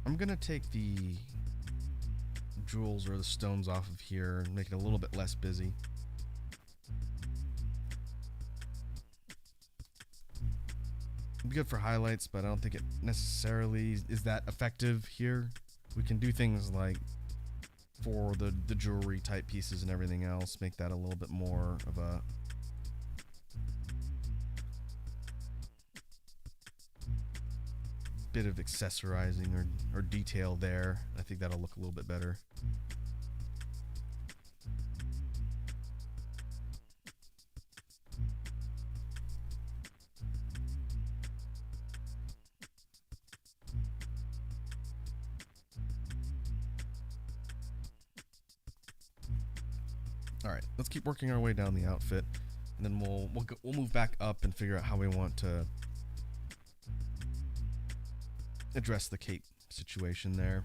I'm going to take the jewels or the stones off of here and make it a little bit less busy. It'd be good for highlights, but I don't think it necessarily is that effective here. We can do things like for the jewelry type pieces and everything else, make that a little bit more of a bit of accessorizing or detail there. I think that'll look a little bit better. All right, let's keep working our way down the outfit, and then we'll move back up and figure out how we want to address the cape situation there.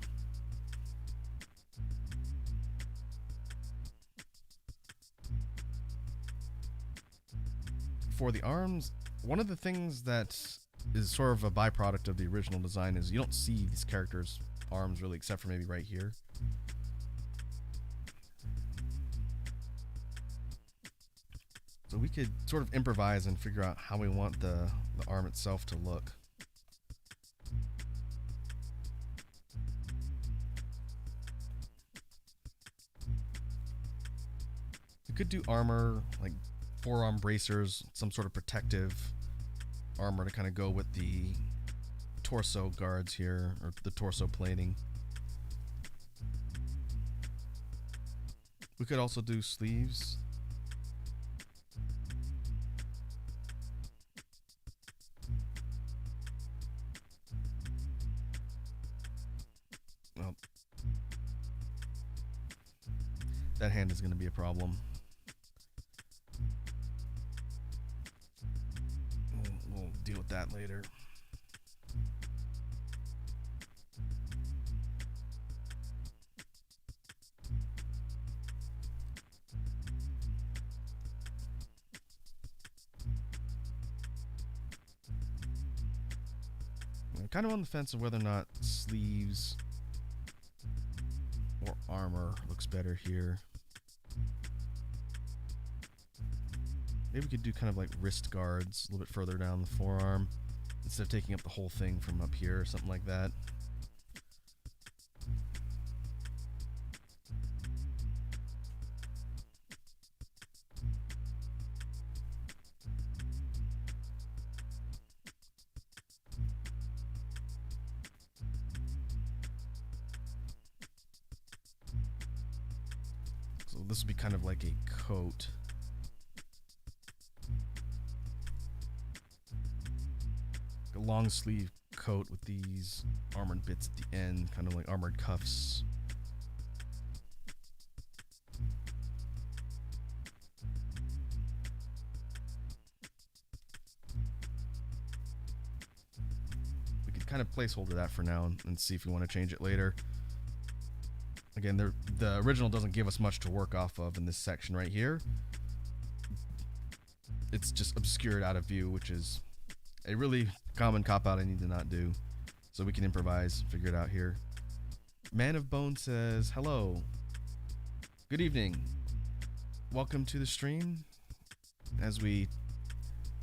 For the arms, one of the things that is sort of a byproduct of the original design is you don't see these characters' arms really, except for maybe right here. So we could sort of improvise and figure out how we want the arm itself to look. We could do armor, like forearm bracers, some sort of protective armor to kind of go with the torso guards here, or the torso plating. We could also do sleeves. Well, that hand is going to be a problem. We'll deal with that later. I'm kind of on the fence of whether or not sleeves or armor looks better here. Maybe we could do kind of like wrist guards a little bit further down the forearm instead of taking up the whole thing from up here or something like that. So this would be kind of like a coat. A long sleeve coat with these armored bits at the end, kind of like armored cuffs. We could kind of placeholder that for now and see if we want to change it later. Again, the original doesn't give us much to work off of in this section right here. It's just obscured out of view, which is a really common cop-out I need to not do. So we can improvise, figure it out here. Man of Bone says, hello. Good evening. Welcome to the stream. as we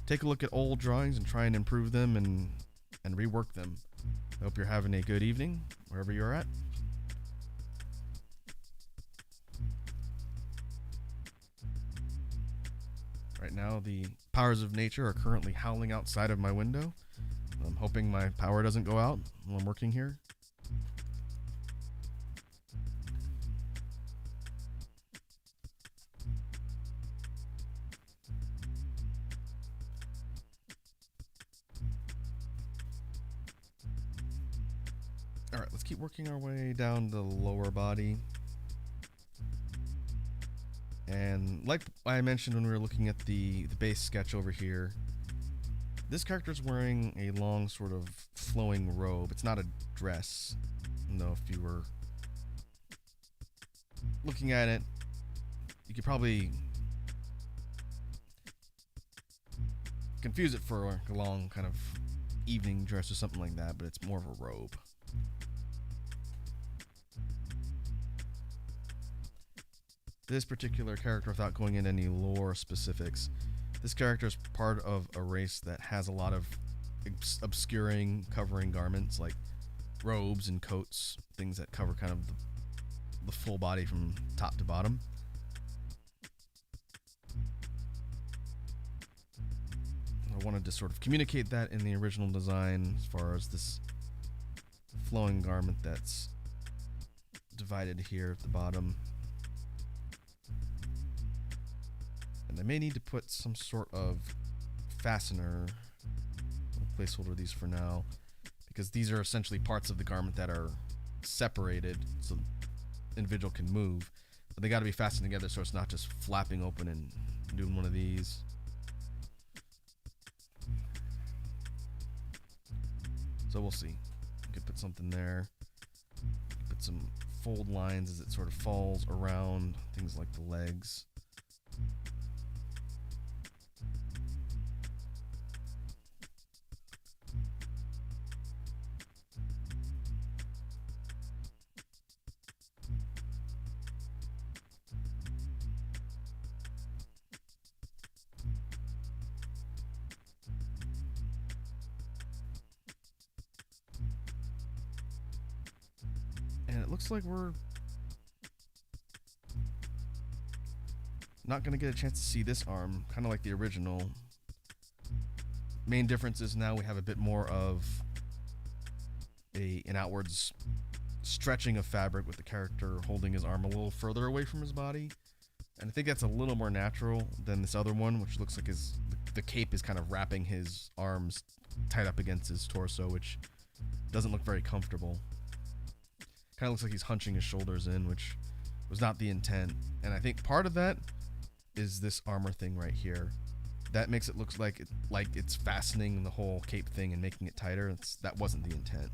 take a look at old drawings and try and improve them and rework them. I hope you're having a good evening, wherever you're at. Right now, the powers of nature are currently howling outside of my window. I'm hoping my power doesn't go out while I'm working here. Alright, let's keep working our way down the lower body. And like I mentioned when we were looking at the base sketch over here, this character's wearing a long sort of flowing robe. It's not a dress. No, if you were looking at it, you could probably confuse it for a long kind of evening dress or something like that, but it's more of a robe. This particular character, without going into any lore specifics, this character is part of a race that has a lot of obscuring, covering garments like robes and coats, things that cover kind of the full body from top to bottom. I wanted to sort of communicate that in the original design as far as this flowing garment that's divided here at the bottom. And I may need to put some sort of fastener. I'll placeholder these for now, because these are essentially parts of the garment that are separated so the individual can move, but they got to be fastened together so it's not just flapping open and doing one of these. So we'll see. We could put something there. Put some fold lines as it sort of falls around things like the legs. And it looks like we're not going to get a chance to see this arm, kind of like the original. Main difference is now we have a bit more of an outwards stretching of fabric with the character holding his arm a little further away from his body. And I think that's a little more natural than this other one, which looks like the cape is kind of wrapping his arms tight up against his torso, which doesn't look very comfortable. Kind of looks like he's hunching his shoulders in, which was not the intent. And I think part of that is this armor thing right here. That makes it look like it's fastening the whole cape thing and making it tighter. That wasn't the intent.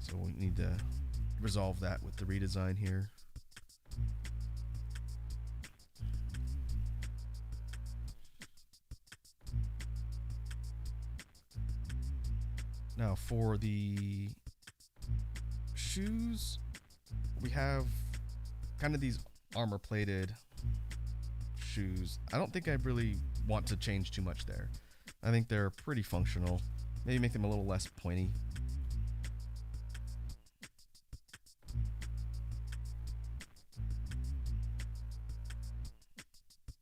So we need to resolve that with the redesign here. Now for the shoes, we have kind of these armor plated shoes. I don't think I really want to change too much there. I think they're pretty functional. Maybe make them a little less pointy.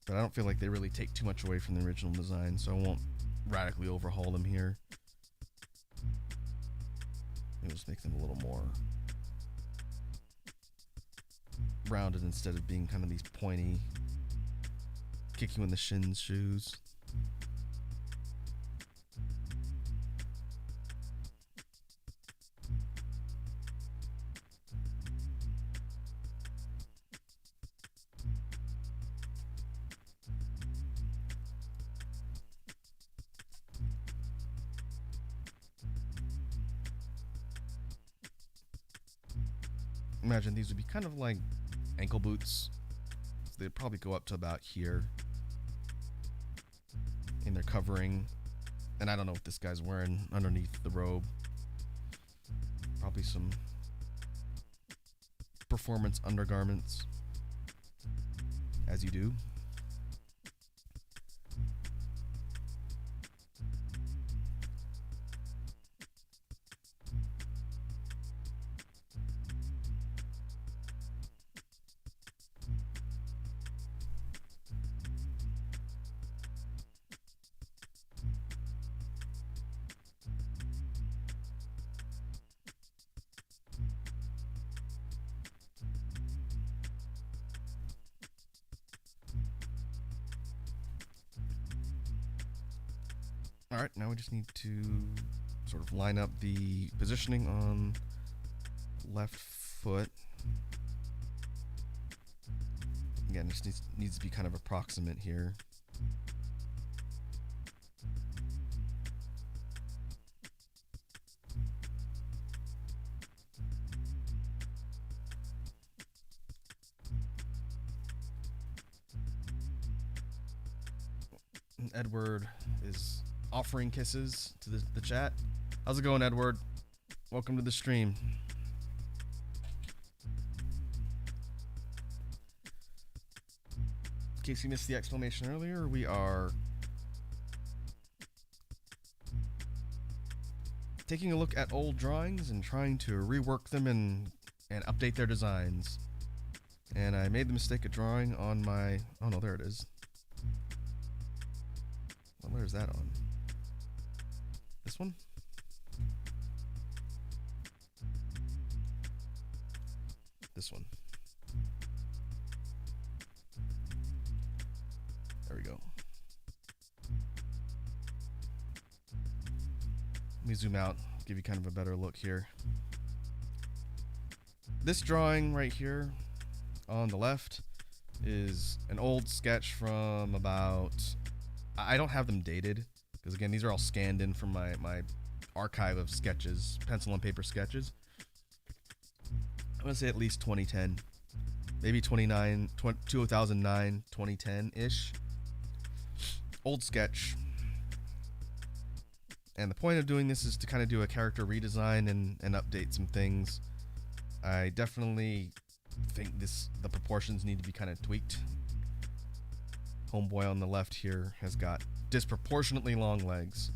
But I don't feel like they really take too much away from the original design, so I won't radically overhaul them here. Maybe just make them a little more rounded instead of being kind of these pointy, kick you in the shins shoes. Imagine these would be kind of like ankle boots. So they'd probably go up to about here in their covering. And I don't know what this guy's wearing underneath the robe. Probably some performance undergarments, as you do. Alright, now we just need to sort of line up the positioning on left foot. Again, this needs to be kind of approximate here. Edward is offering kisses to the chat. How's it going, Edward? Welcome to the stream. In case you missed the explanation earlier, we are taking a look at old drawings and trying to rework them and update their designs. And I made the mistake of drawing on my... Oh no, there it is. Well, where's that on? This one? This one. There we go. Let me zoom out, give you kind of a better look here. This drawing right here on the left is an old sketch from about... I don't have them dated, because again, these are all scanned in from my archive of sketches, pencil and paper sketches. I'm going to say at least 2010, maybe 2009, 2010-ish. Old sketch. And the point of doing this is to kind of do a character redesign and update some things. I definitely think the proportions need to be kind of tweaked. Homeboy on the left here has got disproportionately long legs.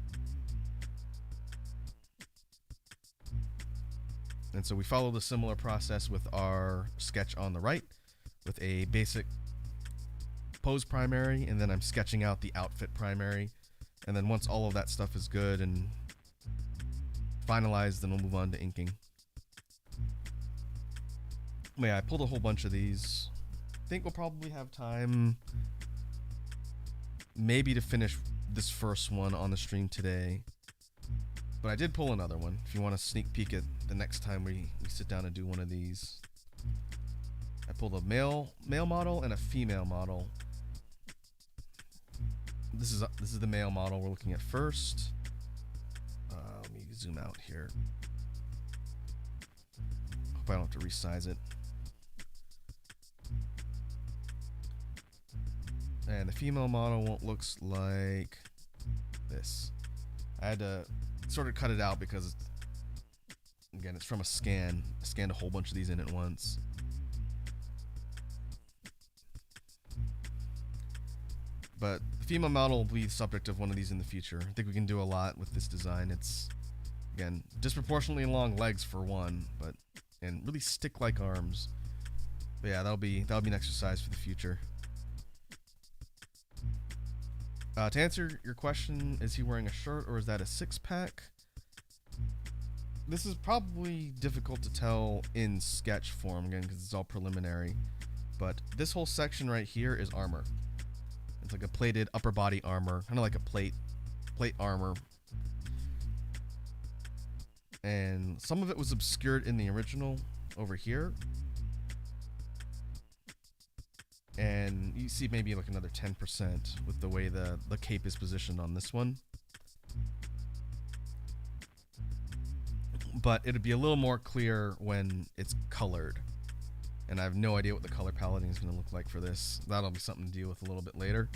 And so we followed a similar process with our sketch on the right, with a basic pose primary, and then I'm sketching out the outfit primary. And then once all of that stuff is good and finalized, then we'll move on to inking. Yeah, I pulled a whole bunch of these. I think we'll probably have time maybe to finish this first one on the stream today. But I did pull another one, if you want to sneak peek at the next time we sit down and do one of these. I pulled a male model and a female model. This is the male model we're looking at first. Let me zoom out here. Hope I don't have to resize it. And the female model looks like this. I had to sort of cut it out because, again, it's from a scan. I scanned a whole bunch of these in at once. But the female model will be the subject of one of these in the future. I think we can do a lot with this design. It's, again, disproportionately long legs for one, and really stick-like arms. But yeah, that'll be an exercise for the future. To answer your question, is he wearing a shirt or is that a six-pack? This is probably difficult to tell in sketch form, again, because it's all preliminary. But this whole section right here is armor. It's like a plated upper body armor, kind of like a plate armor. And some of it was obscured in the original over here. And you see maybe like another 10% with the way the cape is positioned on this one. But it'll be a little more clear when it's colored. And I have no idea what the color paletting is going to look like for this. That'll be something to deal with a little bit later.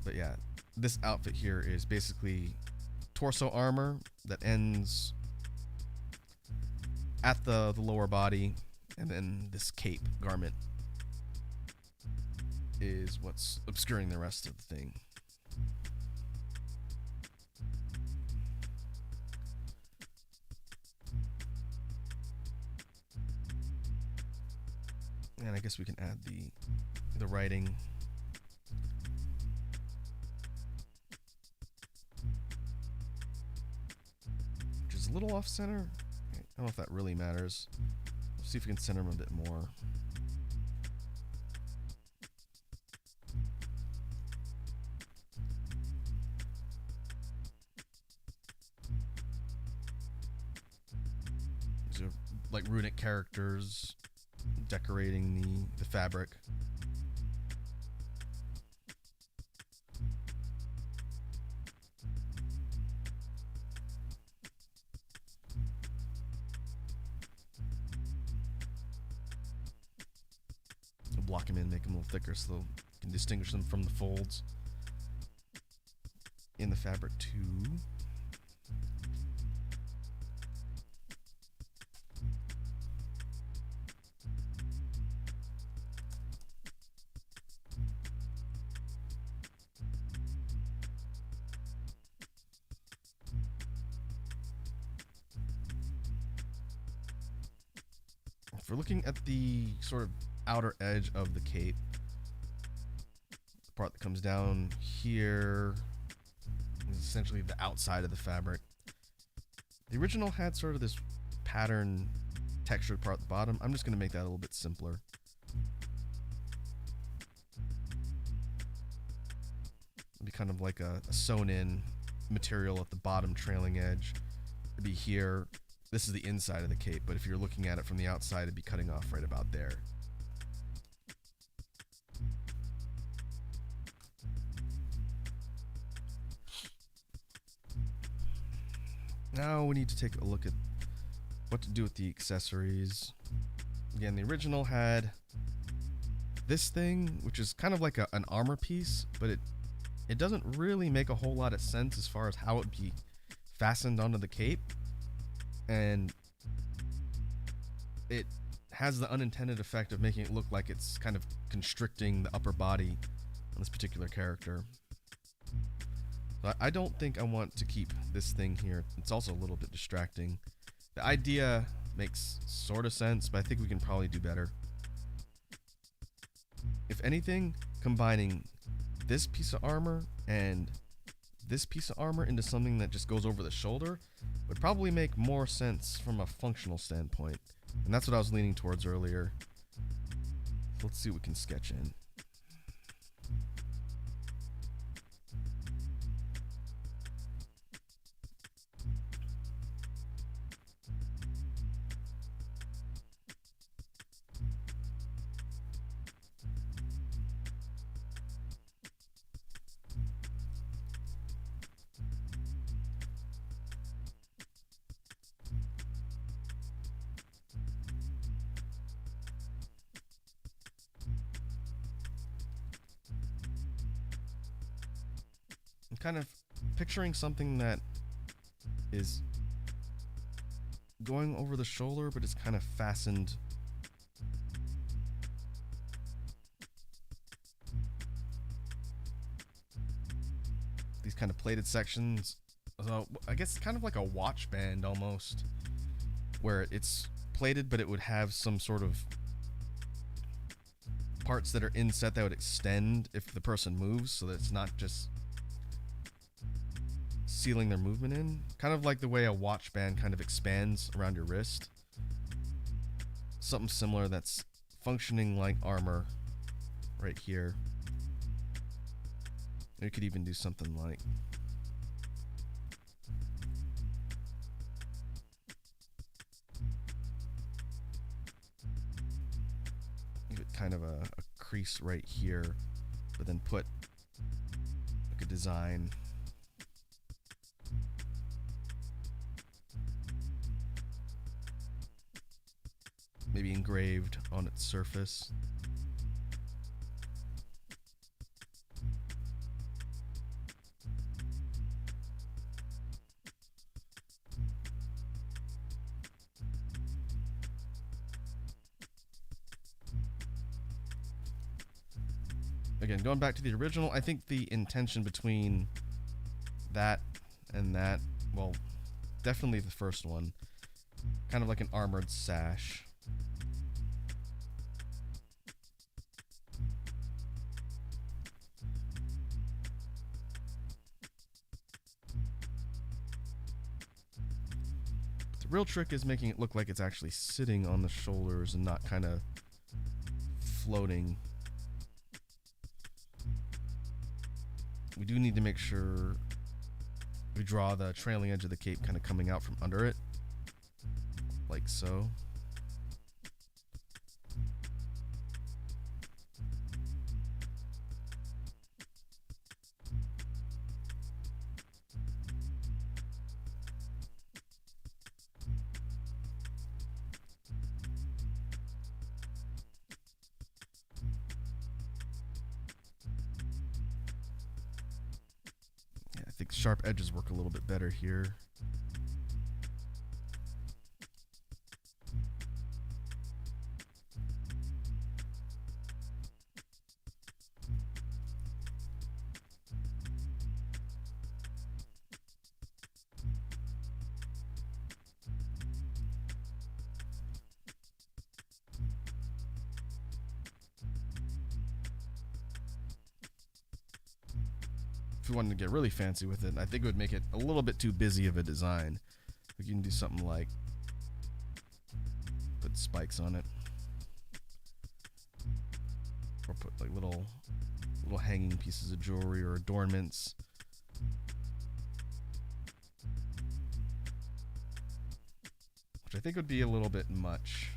But yeah, this outfit here is basically torso armor that ends at the lower body. And then this cape garment is what's obscuring the rest of the thing. And I guess we can add the writing. Which is a little off center. I don't know if that really matters. Let's see if we can center them a bit more. like runic characters decorating the fabric. I'll block them in, make them a little thicker so you can distinguish them from the folds in the fabric too. If we're looking at the sort of outer edge of the cape, the part that comes down here is essentially the outside of the fabric. The original had sort of this pattern textured part at the bottom. I'm just going to make that a little bit simpler. It'd be kind of like a sewn in material at the bottom trailing edge. It'd be here. This is the inside of the cape, but if you're looking at it from the outside, it'd be cutting off right about there. Now we need to take a look at what to do with the accessories. Again, the original had this thing, which is kind of like an armor piece, but it doesn't really make a whole lot of sense as far as how it would be fastened onto the cape. And it has the unintended effect of making it look like it's kind of constricting the upper body on this particular character. So I don't think I want to keep this thing here. It's also a little bit distracting. The idea makes sort of sense, but I think we can probably do better. If anything, combining this piece of armor and this piece of armor into something that just goes over the shoulder would probably make more sense from a functional standpoint. And that's what I was leaning towards earlier. So let's see what we can sketch in. I'm kind of picturing something that is going over the shoulder, but it's kind of fastened these kind of plated sections. So I guess it's kind of like a watch band almost, where it's plated, but it would have some sort of parts that are inset that would extend if the person moves, so that it's not just sealing their movement in. Kind of like the way a watch band kind of expands around your wrist. Something similar that's functioning like armor right here. You could even do something like give it kind of a crease right here, but then put like a design. Maybe engraved on its surface. Again, going back to the original, I think the intention between that and that, well, definitely the first one, kind of like an armored sash. The real trick is making it look like it's actually sitting on the shoulders and not kind of floating. We do need to make sure we draw the trailing edge of the cape kind of coming out from under it, like so. think sharp edges work a little bit better here. If we wanted to get really fancy with it, I think it would make it a little bit too busy of a design. You can do something like put spikes on it, or put like little hanging pieces of jewelry or adornments. Which I think would be a little bit much.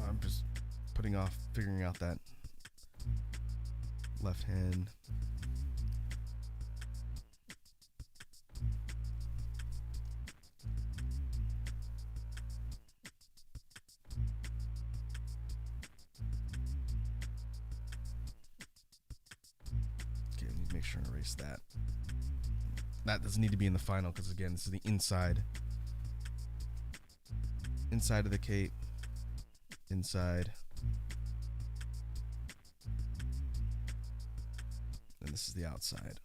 I'm just putting off figuring out that left hand. Okay, I need to make sure and erase that. That doesn't need to be in the final because again, this is the inside of the cape. Inside, and this is the outside.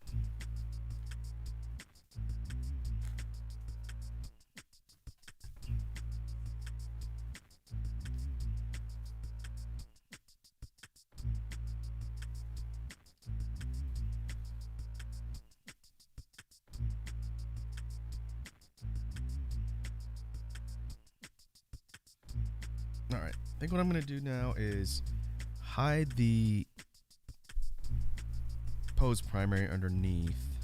All right. I think what I'm going to do now is hide the pose primary underneath,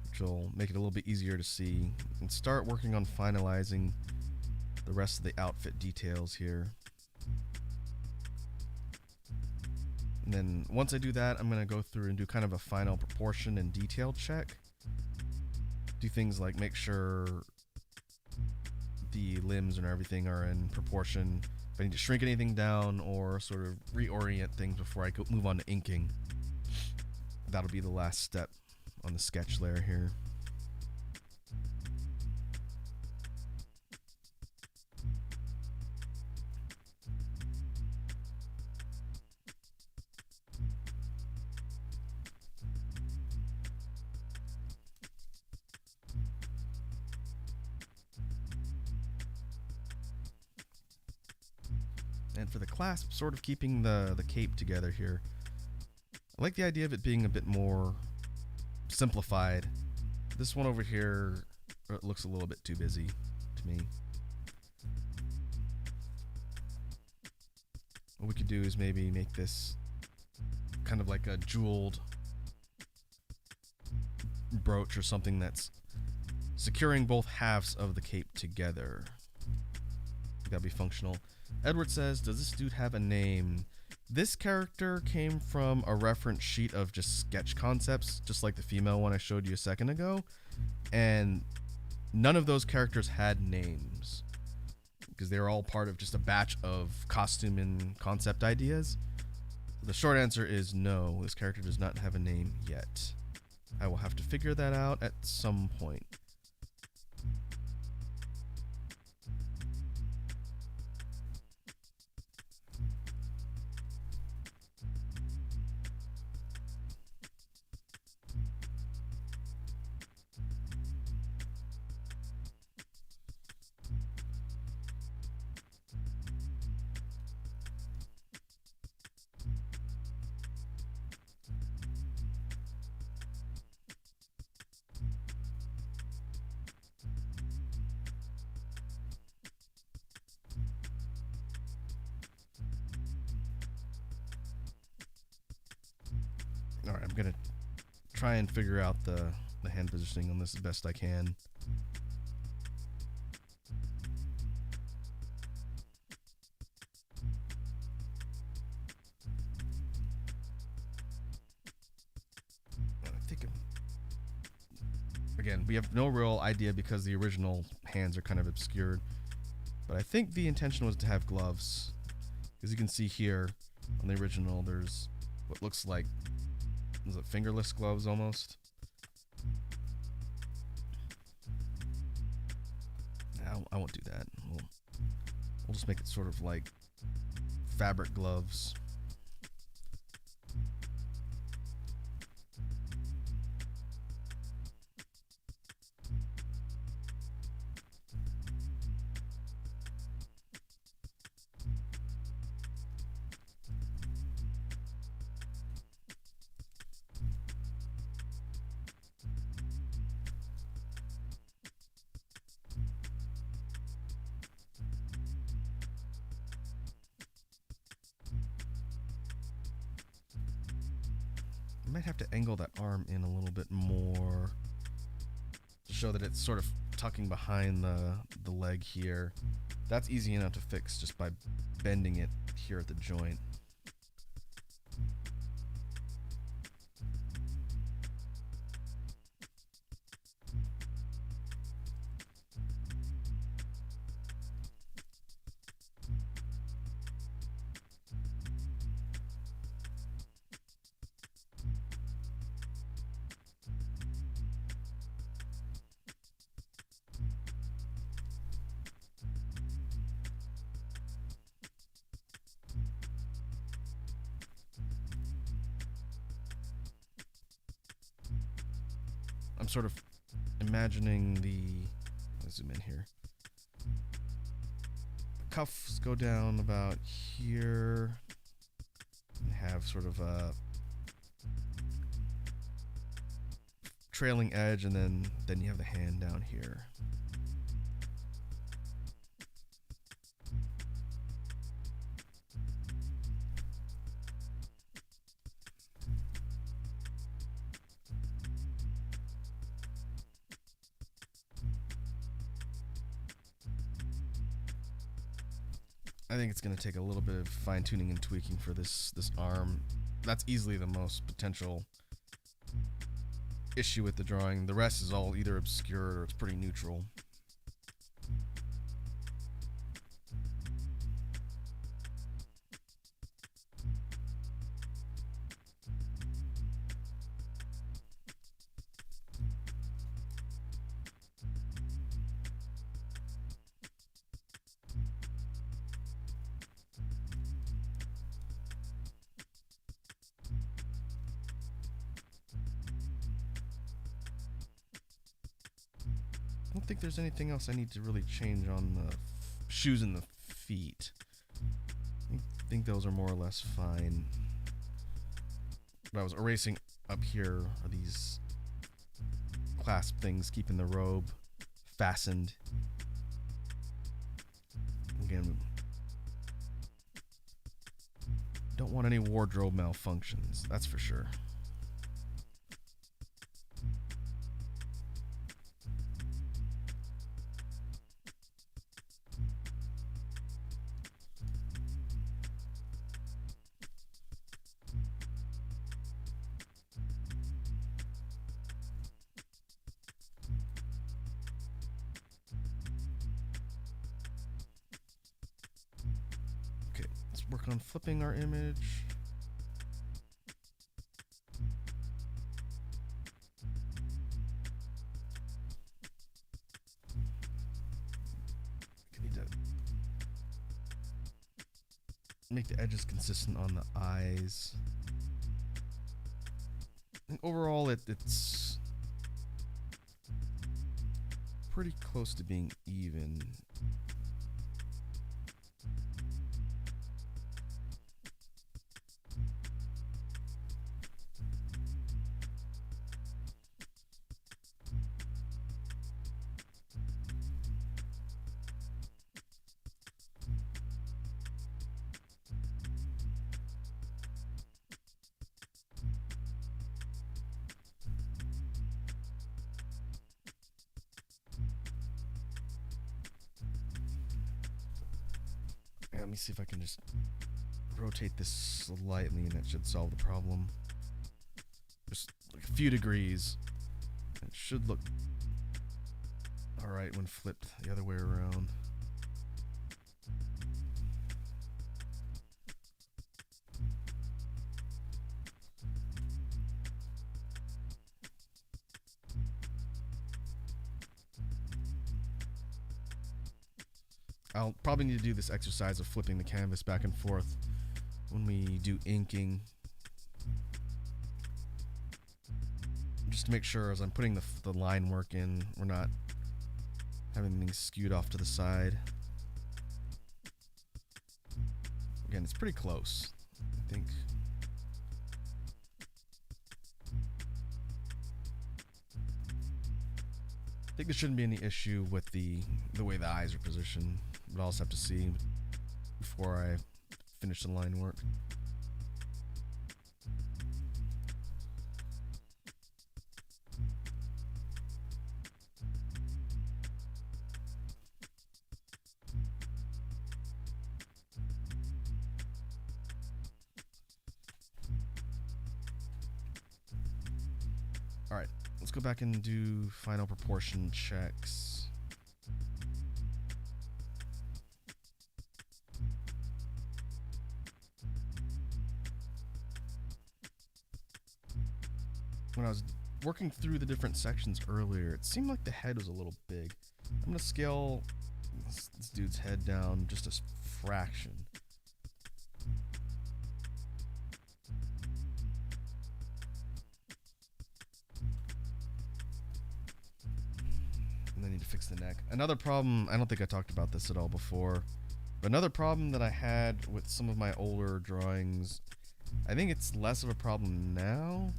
which will make it a little bit easier to see, and start working on finalizing the rest of the outfit details here. And then once I do that, I'm going to go through and do kind of a final proportion and detail check. Do things like make sure the limbs and everything are in proportion. If I need to shrink anything down or sort of reorient things before I move on to inking, that'll be the last step on the sketch layer here. And for the clasp, sort of keeping the cape together here. I like the idea of it being a bit more simplified. This one over here looks a little bit too busy to me. What we could do is maybe make this kind of like a jeweled brooch or something that's securing both halves of the cape together. That'd be functional. Edward says, does this dude have a name? This character came from a reference sheet of just sketch concepts, just like the female one I showed you a second ago. And none of those characters had names because they were all part of just a batch of costume and concept ideas. The short answer is no, this character does not have a name yet. I will have to figure that out at some point. Alright, I'm going to try and figure out the hand positioning on this as best I can. again, we have no real idea because the original hands are kind of obscured. But I think the intention was to have gloves. As you can see here on the original, there's what looks like, is it fingerless gloves almost? No, I won't do that. We'll just make it sort of like fabric gloves. I might have to angle that arm in a little bit more to show that it's sort of tucking behind the leg here. That's easy enough to fix just by bending it here at the joint. I'm sort of imagining let's zoom in here. The cuffs go down about here and have sort of a trailing edge, and then you have the hand down here. I think it's going to take a little bit of fine-tuning and tweaking for this arm. That's easily the most potential issue with the drawing. The rest is all either obscured or it's pretty neutral. I don't think there's anything else I need to really change on the shoes and the feet. I think those are more or less fine. What I was erasing up here are these clasp things keeping the robe fastened. Again, don't want any wardrobe malfunctions, that's for sure. Work on flipping our image. We need to make the edges consistent on the eyes. And overall, it's pretty close to being even. Let me see if I can just rotate this slightly and that should solve the problem. Just like a few degrees. It should look alright when flipped the other way around. I'll probably need to do this exercise of flipping the canvas back and forth when we do inking. Just to make sure as I'm putting the line work in, we're not having things skewed off to the side. Again, it's pretty close, I think. I think there shouldn't be any issue with the way the eyes are positioned, but I'll also have to see before I finish the line work. Alright, let's go back and do final proportion checks. When I was working through the different sections earlier, it seemed like the head was a little big. I'm going to scale this dude's head down just a fraction. And I need to fix the neck. Another problem, I don't think I talked about this at all before, but another problem that I had with some of my older drawings, I think it's less of a problem now,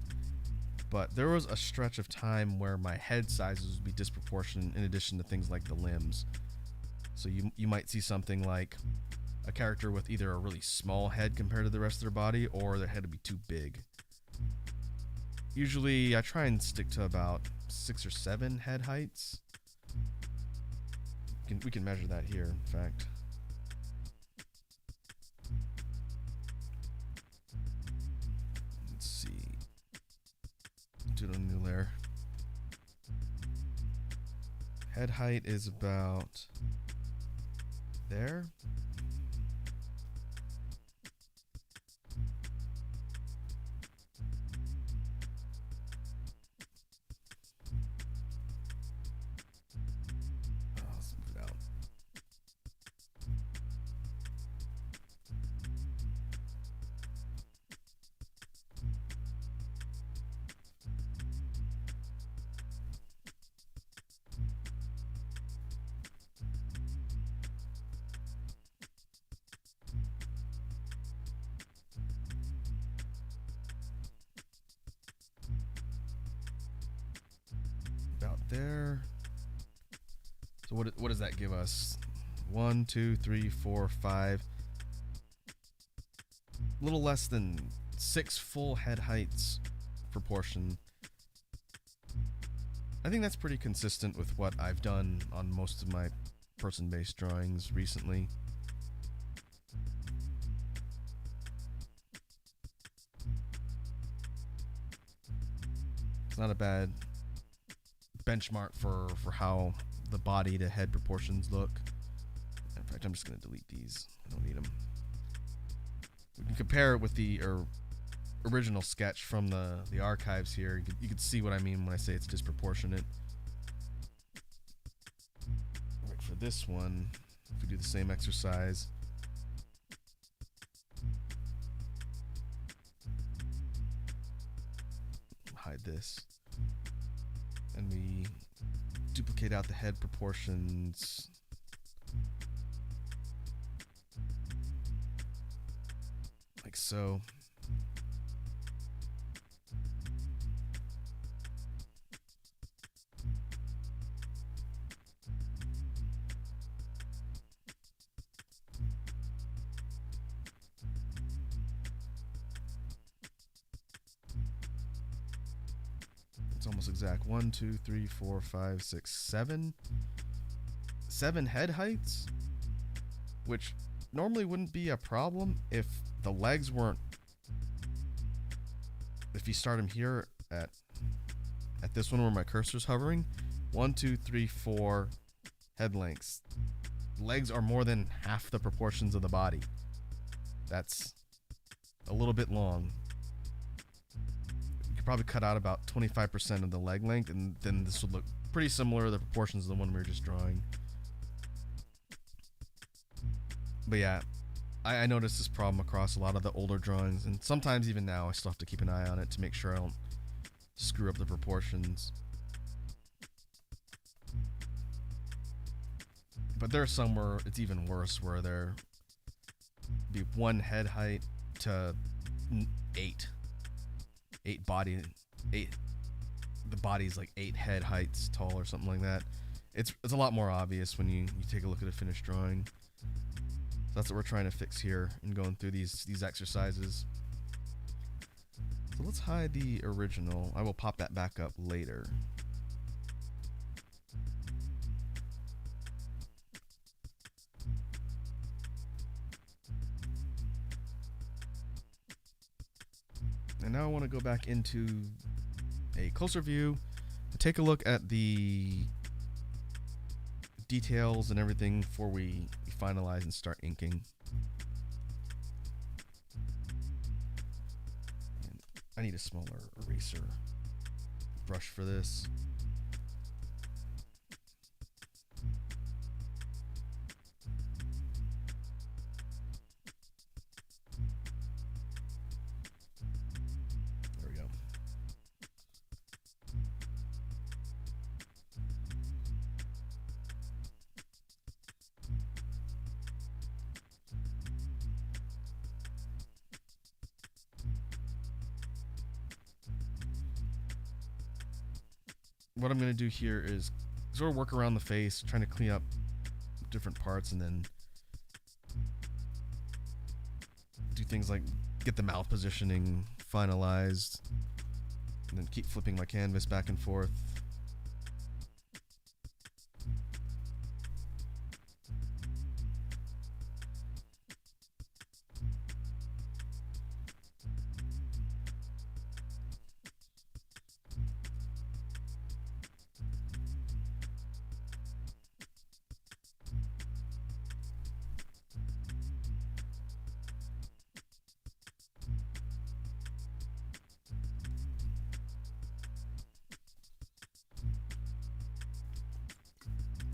but there was a stretch of time where my head sizes would be disproportionate in addition to things like the limbs. So you might see something like a character with either a really small head compared to the rest of their body, or their head would be too big. Usually I try and stick to about 6 or 7 head heights. We can measure that here, in fact. Let's see. Do it on a new layer. Head height is about there. Let's move it out. About there. So what does that give us? 1, 2, 3, 4, 5. A little less than 6 full head heights proportion. I think that's pretty consistent with what I've done on most of my person-based drawings recently. It's not a bad benchmark for how the body to head proportions look. In fact, I'm just going to delete these. I don't need them. We can compare it with the original sketch from the archives here. You can see what I mean when I say it's disproportionate. Right, for this one, if we do the same exercise, hide this, and we duplicate out the head proportions. Like so. It's almost exact. 1, 2, 3, 4, 5, 6, 7. 7 head heights, which normally wouldn't be a problem if the legs weren't. If you start them here at this one where my cursor's hovering, 1, 2, 3, 4 head lengths. Legs are more than half the proportions of the body. That's a little bit long. You could probably cut out about 25% of the leg length, and then this would look pretty similar to the proportions of the one we were just drawing. But yeah, I noticed this problem across a lot of the older drawings, and sometimes even now I still have to keep an eye on it to make sure I don't screw up the proportions. But there are some where it's even worse, where there be one head height to 8 body, 8, the body's like 8 head heights tall or something like that. It's a lot more obvious when you take a look at a finished drawing. So that's what we're trying to fix here and going through these exercises. So let's hide the original. I will pop that back up later. And now I want to go back into a closer view to take a look at the details and everything before we finalize and start inking. And I need a smaller eraser brush for this. There we go. What I'm going to do here is sort of work around the face, trying to clean up different parts, and then do things like get the mouth positioning finalized, and then keep flipping my canvas back and forth.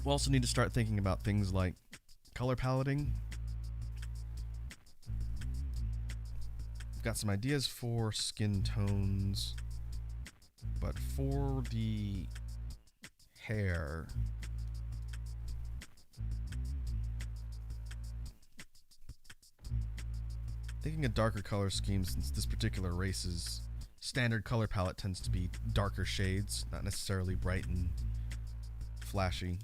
We'll also need to start thinking about things like color paletting. I've got some ideas for skin tones, but for the hair, thinking a darker color scheme, since this particular race's standard color palette tends to be darker shades, not necessarily bright and flashy.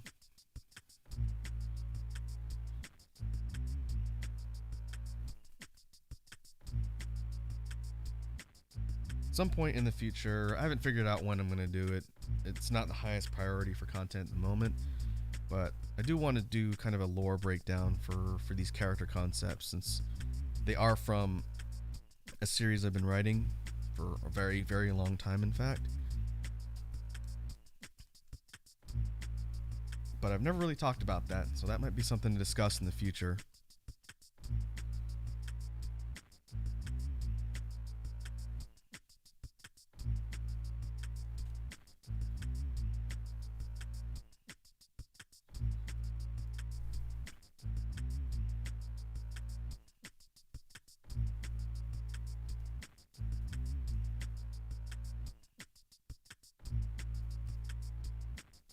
Some point in the future, I haven't figured out when I'm going to do it. It's not the highest priority for content at the moment, but I do want to do kind of a lore breakdown for these character concepts, since they are from a series I've been writing for a very, very long time, in fact. But I've never really talked about that, so that might be something to discuss in the future.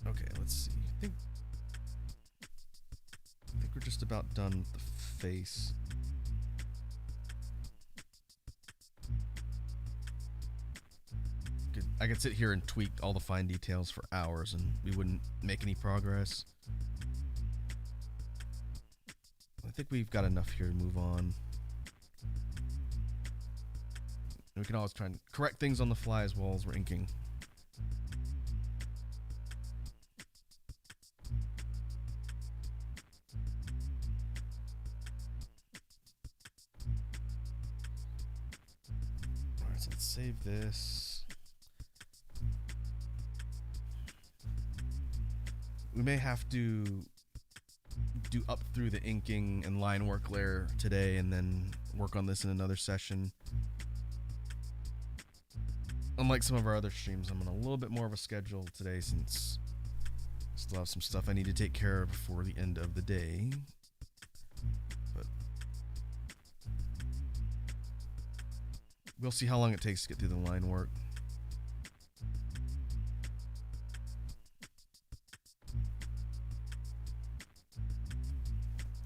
Okay, let's see. I think we're just about done with the face. I could sit here and tweak all the fine details for hours and we wouldn't make any progress. I think we've got enough here to move on. And we can always try and correct things on the fly as well as we're inking. Alright, so let's save this. we may have to do up through the inking and line work layer today and then work on this in another session. Unlike some of our other streams, I'm on a little bit more of a schedule today since I still have some stuff I need to take care of before the end of the day. But we'll see how long it takes to get through the line work.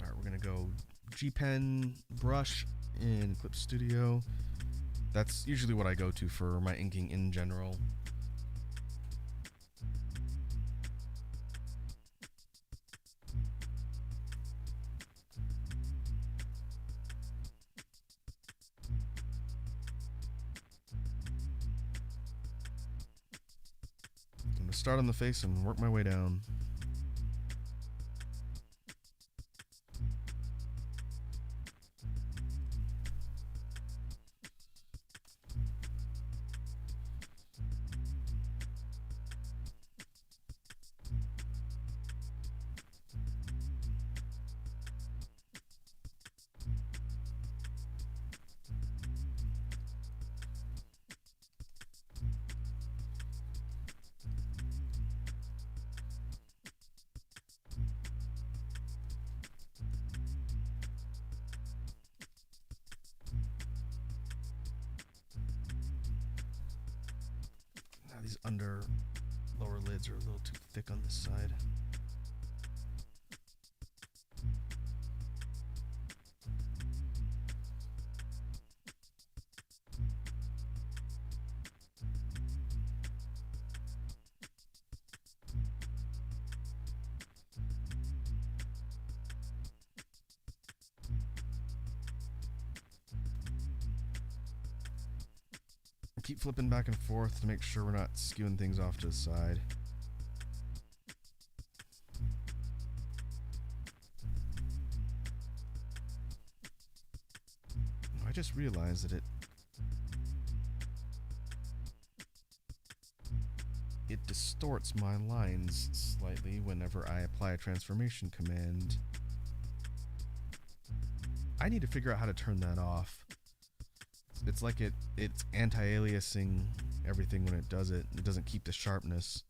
Alright, we're gonna go G Pen, brush in Clip Studio. That's usually what I go to for my inking in general. I'm going to start on the face and work my way down. These under lower lids are a little too thick on this side. Keep flipping back and forth to make sure we're not skewing things off to the side. I just realized that it distorts my lines slightly whenever I apply a transformation command. I need to figure out how to turn that off. It's like it's anti-aliasing everything when it does it. It doesn't keep the sharpness.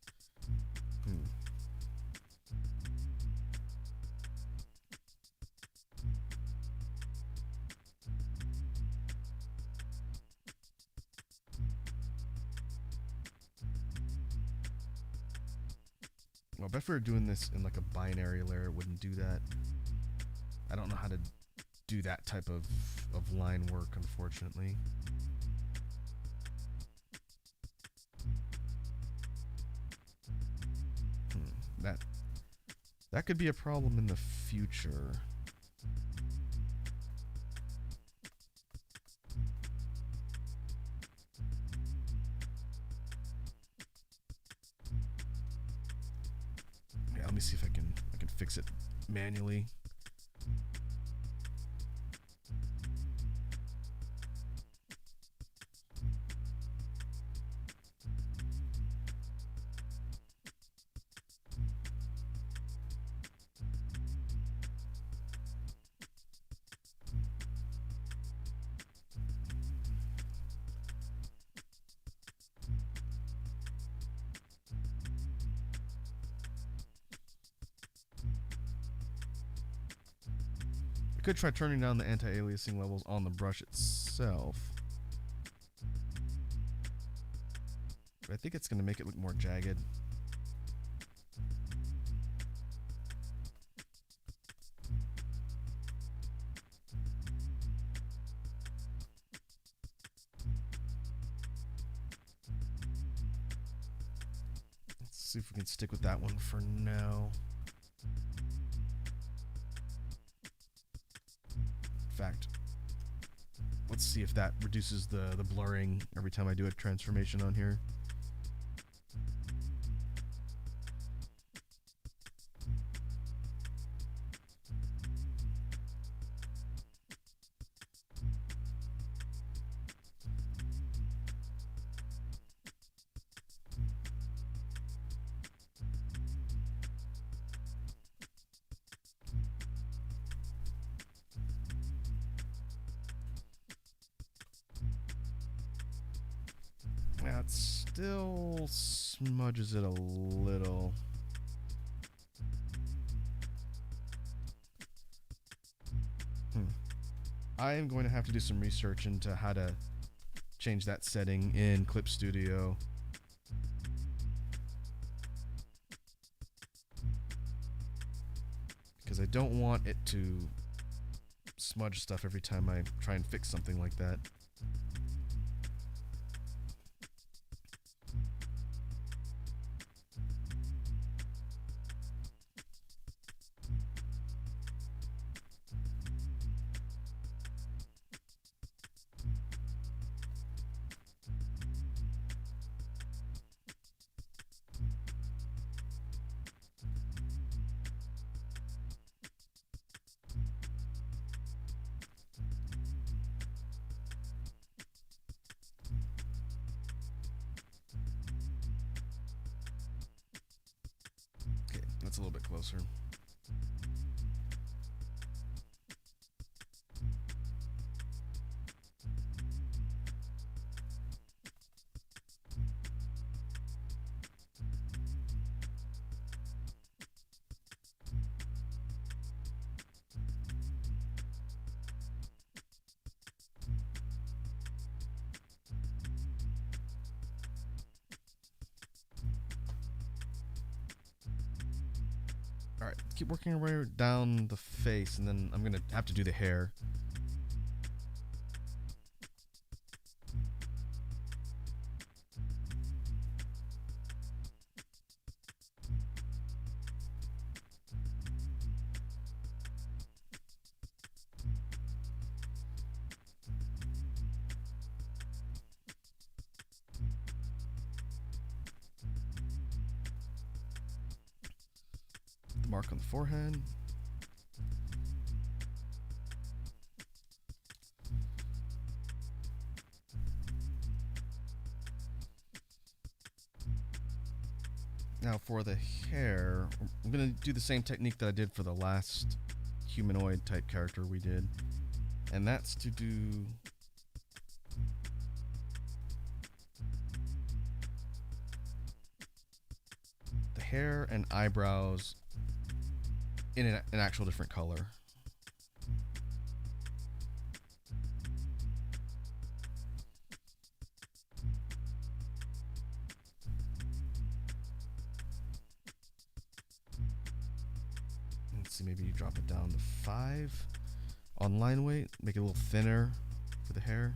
Well, I bet if we were doing this in like a binary layer, it wouldn't do that. I don't know how to do that type of line work, unfortunately. That could be a problem in the future. Yeah, let me see if I can fix it manually. I could try turning down the anti-aliasing levels on the brush itself. But I think it's going to make it look more jagged. Let's see if we can stick with that one for now. Fact, let's see if that reduces the blurring every time I do a transformation on here. That still smudges it a little. I am going to have to do some research into how to change that setting in Clip Studio. Because I don't want it to smudge stuff every time I try and fix something like that. That's a little bit closer. Alright, keep working our way down the face, and then I'm going to have to do the hair. Mark on the forehead. Now for the hair, I'm going to do the same technique that I did for the last humanoid type character we did. And that's to do the hair and eyebrows in an actual different color. Let's see, maybe you drop it down to 5 on line weight, make it a little thinner for the hair.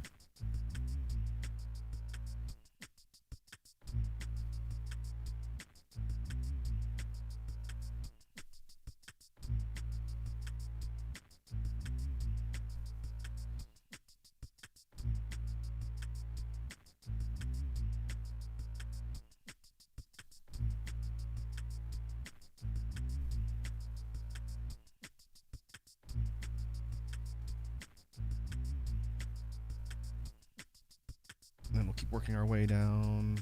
And then we'll keep working our way down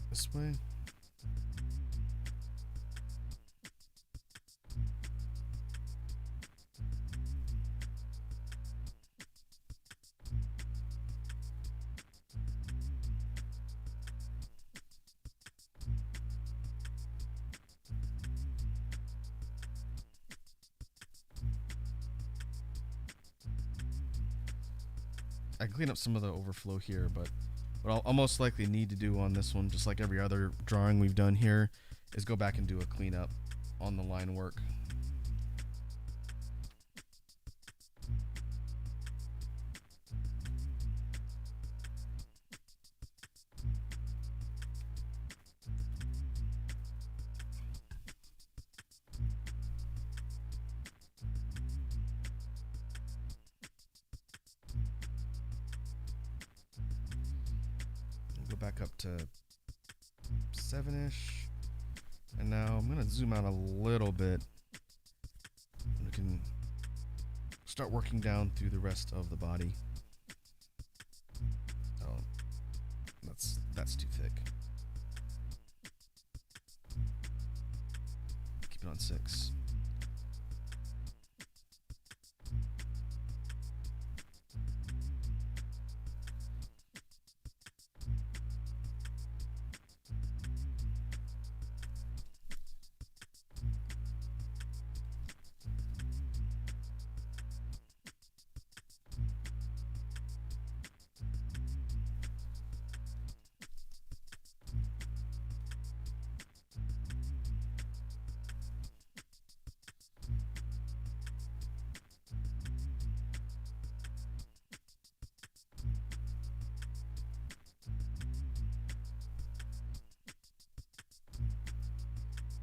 this way. I can clean up some of the overflow here, but what I'll most likely need to do on this one, just like every other drawing we've done here, is go back and do a cleanup on the line work. Go back up to 7-ish, and now I'm going to zoom out a little bit. We can start working down through the rest of the body. Oh, that's too thick. Keep it on 6.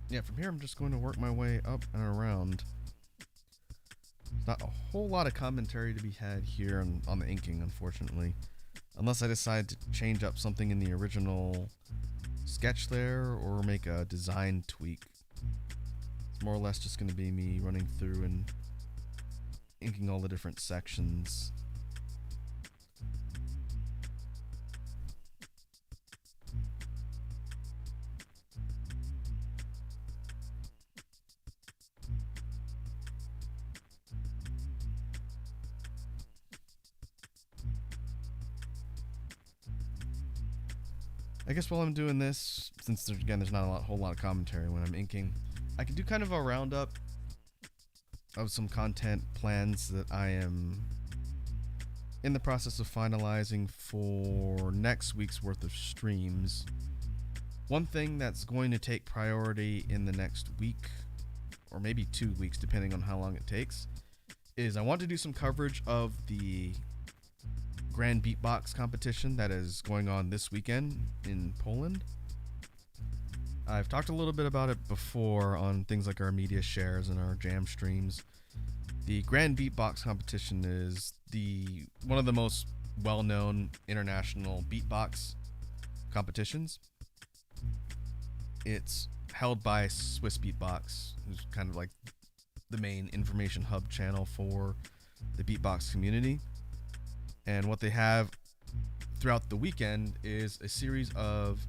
yeah, from here I'm just going to work my way up and around. Not a whole lot of commentary to be had here on the inking, unfortunately. Unless I decide to change up something in the original sketch there or make a design tweak. It's more or less just going to be me running through and inking all the different sections. I guess while I'm doing this, since there's not a whole lot of commentary when I'm inking, I can do kind of a roundup of some content plans that I am in the process of finalizing for next week's worth of streams. One thing that's going to take priority in the next week, or maybe 2 weeks depending on how long it takes, is I want to do some coverage of the Grand Beatbox competition that is going on this weekend in Poland. I've talked a little bit about it before on things like our media shares and our jam streams. The Grand Beatbox competition is one of the most well-known international beatbox competitions. It's held by Swiss Beatbox, who's kind of like the main information hub channel for the beatbox community. And what they have throughout the weekend is a series of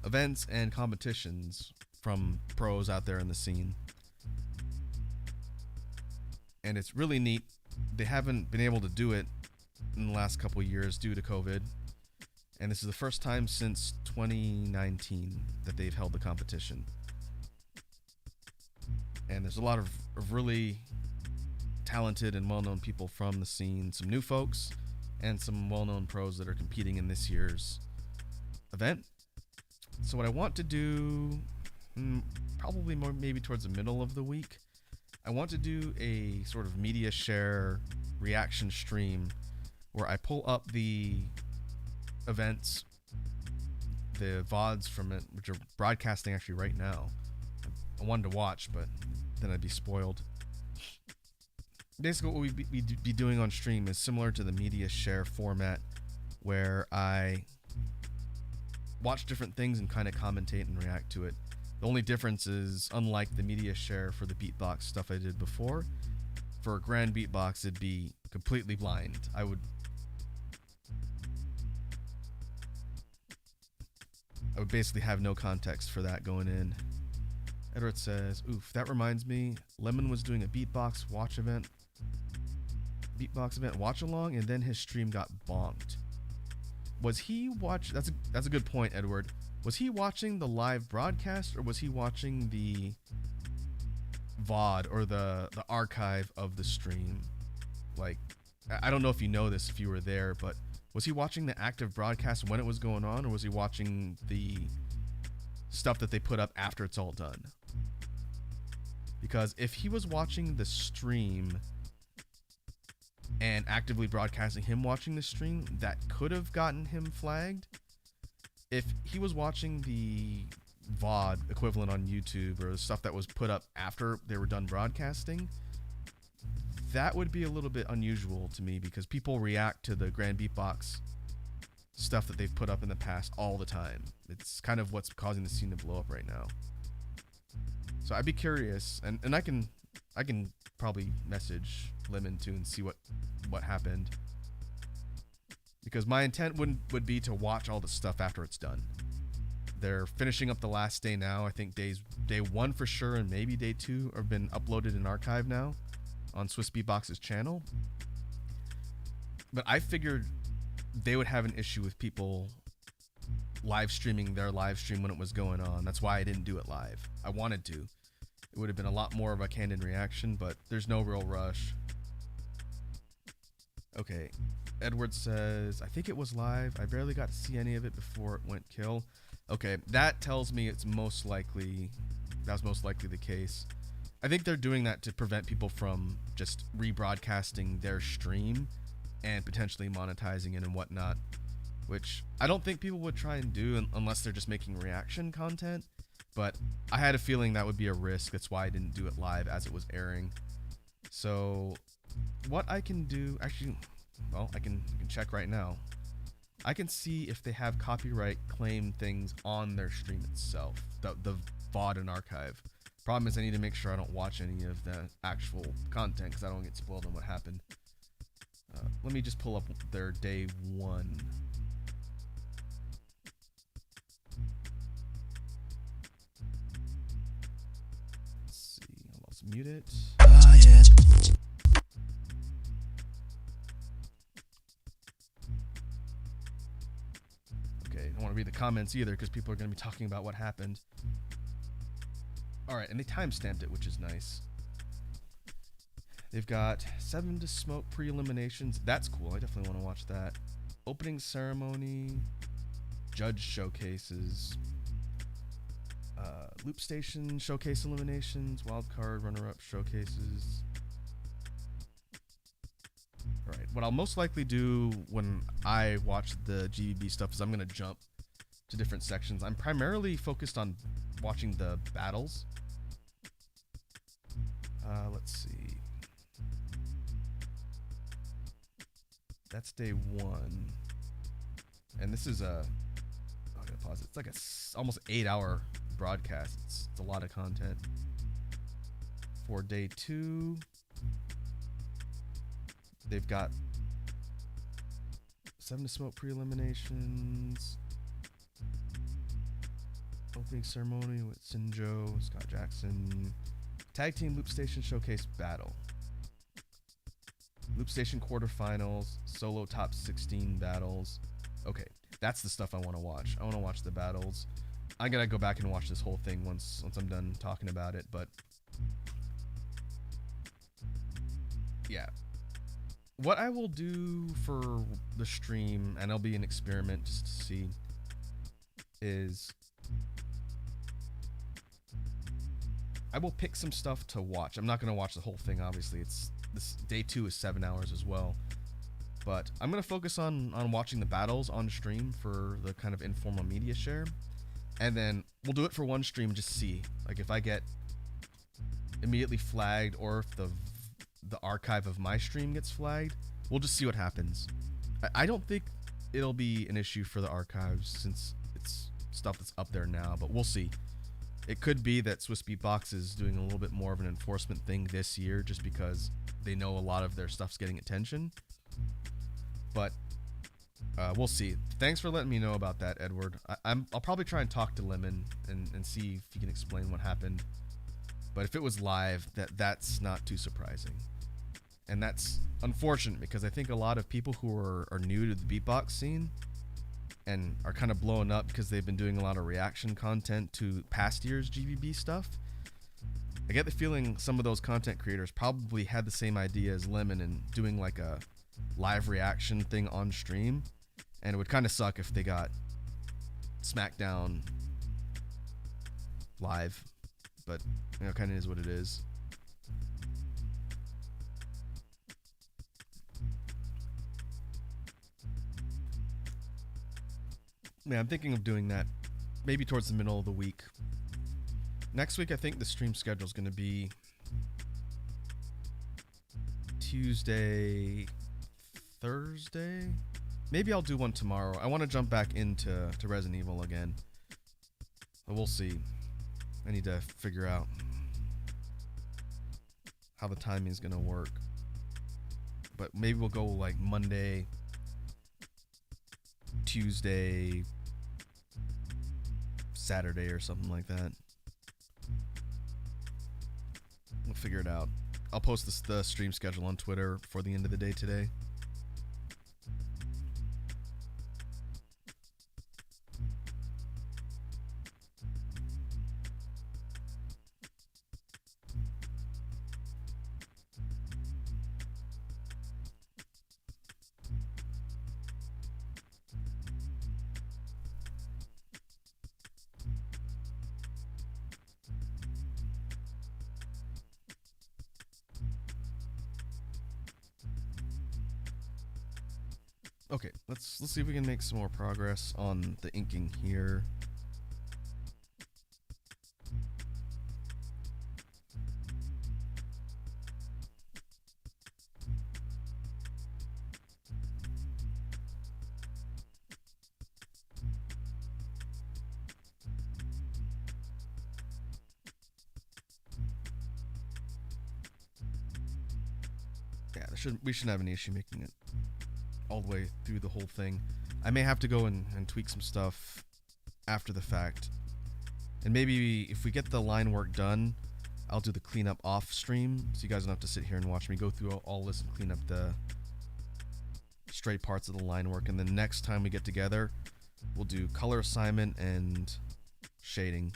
events and competitions from pros out there in the scene. And it's really neat. They haven't been able to do it in the last couple of years due to COVID. And this is the first time since 2019 that they've held the competition. And there's a lot of really talented and well-known people from the scene, some new folks, and some well-known pros that are competing in this year's event. So what I want to do, probably maybe towards the middle of the week, I want to do a sort of media share reaction stream where I pull up the events, the VODs from it, which are broadcasting actually right now. I wanted to watch, but then I'd be spoiled. Basically, what we'd be doing on stream is similar to the media share format, where I watch different things and kind of commentate and react to it. The only difference is, unlike the media share for the beatbox stuff I did before, for a Grand Beatbox, it'd be completely blind. I would basically have no context for that going in. Edward says, oof, that reminds me, Lemon was doing a beatbox watch event watch along, and then his stream got bonked. Was he that's a good point, Edward. Was he watching the live broadcast, or was he watching the VOD or the archive of the stream? Like, I don't know if you know this, if you were there, but was he watching the active broadcast when it was going on, or was he watching the stuff that they put up after it's all done? Because if he was watching the stream and actively broadcasting him watching the stream, that could have gotten him flagged. If he was watching the VOD equivalent on YouTube, or the stuff that was put up after they were done broadcasting, that would be a little bit unusual to me, because people react to the Grand Beatbox stuff that they've put up in the past all the time. It's kind of what's causing the scene to blow up right now. So I'd be curious, and I can probably message Lemon too and see what happened, because my intent would be to watch all the stuff after it's done. They're finishing up the last day now. I think day 1 for sure, and maybe day 2 have been uploaded in archive now on Swiss Beatbox's channel. But I figured they would have an issue with people live streaming their live stream when it was going on. That's why I didn't do it live. I wanted to. It would have been a lot more of a candid reaction, but there's no real rush. Okay, Edward says, I think it was live. I barely got to see any of it before it went kill. Okay, that tells me that was most likely the case. I think they're doing that to prevent people from just rebroadcasting their stream and potentially monetizing it and whatnot, which I don't think people would try and do unless they're just making reaction content. But I had a feeling that would be a risk. That's why I didn't do it live as it was airing. So what I can do, actually, well, I can check right now. I can see if they have copyright claim things on their stream itself, the VOD and archive. Problem is I need to make sure I don't watch any of the actual content because I don't get spoiled on what happened. Let me just pull up their day one. Let's see. Let's mute it. Okay, I don't want to read the comments either because people are going to be talking about what happened. Alright, and they timestamped it, which is nice. They've got 7 to smoke pre-eliminations. That's cool. I definitely want to watch that. Opening ceremony. Judge showcases. Loop station showcase eliminations. Wildcard runner-up showcases. Alright, what I'll most likely do when I watch the GVB stuff is I'm going to jump to different sections. I'm primarily focused on watching the battles. Let's see. That's day one. And this is a... Oh, I gotta pause it. It's like a almost 8-hour broadcast. It's a lot of content. For day two, they've got 7 to smoke pre-eliminations. Opening ceremony with Sinjo, Scott Jackson. Tag team Loop Station Showcase battle. Loop Station quarterfinals, solo top 16 battles. Okay, that's the stuff I want to watch. I want to watch the battles. I'm gonna go back and watch this whole thing once I'm done talking about it, but yeah. What I will do for the stream, and it'll be an experiment just to see, is I will pick some stuff to watch. I'm not going to watch the whole thing, obviously. This day 2 is 7 hours as well. But I'm going to focus on watching the battles on stream for the kind of informal media share. And then we'll do it for one stream, just see. Like if I get immediately flagged or if the archive of my stream gets flagged, we'll just see what happens. I don't think it'll be an issue for the archives since it's stuff that's up there now, but we'll see. It could be that Swiss Beatbox is doing a little bit more of an enforcement thing this year just because they know a lot of their stuff's getting attention. But we'll see. Thanks for letting me know about that, Edward. I'll probably try and talk to Lemon and see if he can explain what happened. But if it was live, that's not too surprising. And that's unfortunate because I think a lot of people who are new to the beatbox scene and are kind of blowing up because they've been doing a lot of reaction content to past year's GVB stuff. I get the feeling some of those content creators probably had the same idea as Lemon and doing like a live reaction thing on stream. And it would kind of suck if they got smacked down live. But, you know, kind of is what it is. Yeah, I'm thinking of doing that maybe towards the middle of the week. Next week, I think the stream schedule is going to be Tuesday, Thursday. Maybe I'll do one tomorrow. I want to jump back into Resident Evil again. But we'll see. I need to figure out how the timing is going to work. But maybe we'll go like Monday, Tuesday, Saturday or something like that. We'll figure it out. I'll post the stream schedule on Twitter before the end of the day today. Okay, let's see if we can make some more progress on the inking here. we shouldn't have any issue making it all the way through the whole thing. I may have to go and tweak some stuff after the fact. And maybe if we get the line work done, I'll do the cleanup off stream, so you guys don't have to sit here and watch me go through all this and clean up the stray parts of the line work. And then next time we get together, we'll do color assignment and shading.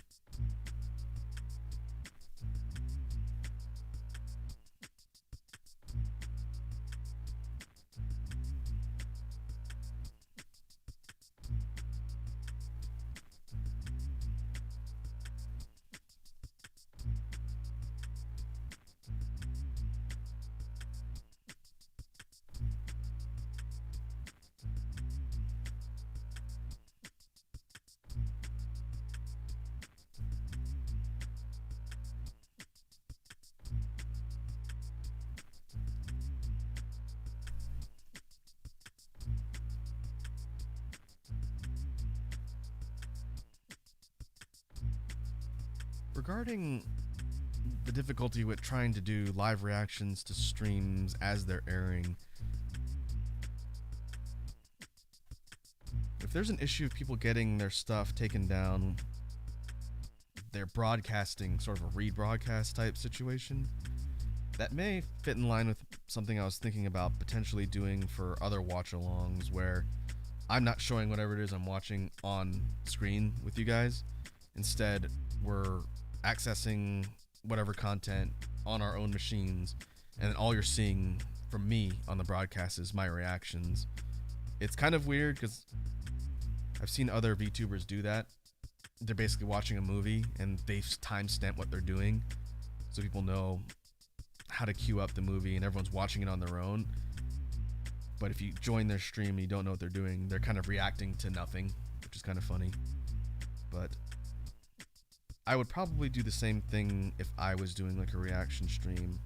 Regarding the difficulty with trying to do live reactions to streams as they're airing, if there's an issue of people getting their stuff taken down, they're broadcasting sort of a rebroadcast type situation, that may fit in line with something I was thinking about potentially doing for other watch-alongs, where I'm not showing whatever it is I'm watching on screen with you guys. Instead, we're accessing whatever content on our own machines, and then all you're seeing from me on the broadcast is my reactions. It's kind of weird because I've seen other VTubers do that. They're basically watching a movie and they've timestamped what they're doing so people know how to queue up the movie, and everyone's watching it on their own. But if you join their stream and you don't know what they're doing, they're kind of reacting to nothing, which is kind of funny. But I would probably do the same thing if I was doing like a reaction stream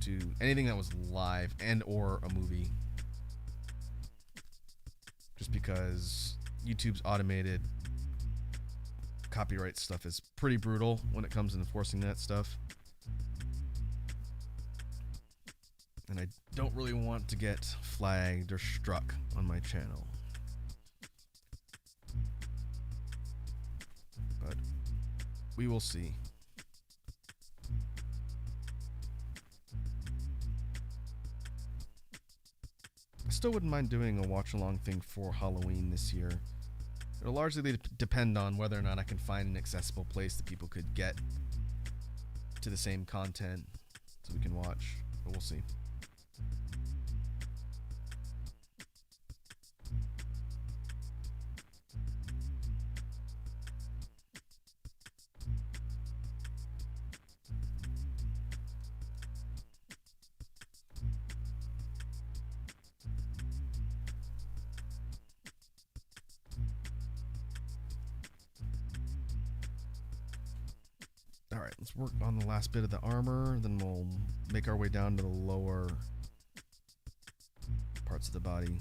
to anything that was live and or a movie. Just because YouTube's automated copyright stuff is pretty brutal when it comes to enforcing that stuff. And I don't really want to get flagged or struck on my channel. But we will see. I still wouldn't mind doing a watch-along thing for Halloween this year. It'll largely depend on whether or not I can find an accessible place that people could get to the same content so we can watch, but we'll see. Alright, let's work on the last bit of the armor, then we'll make our way down to the lower parts of the body.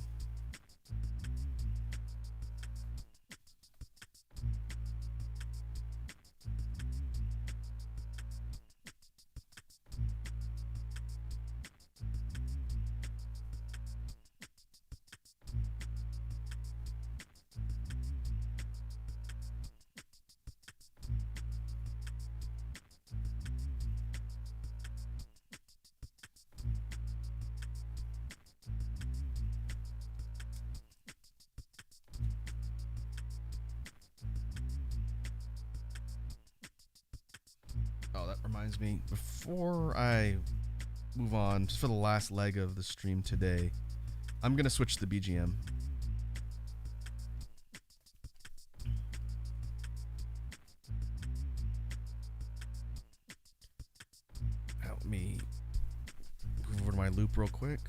Oh, that reminds me, before I move on, just for the last leg of the stream today, I'm going to switch to the BGM. Help me move over to my loop real quick.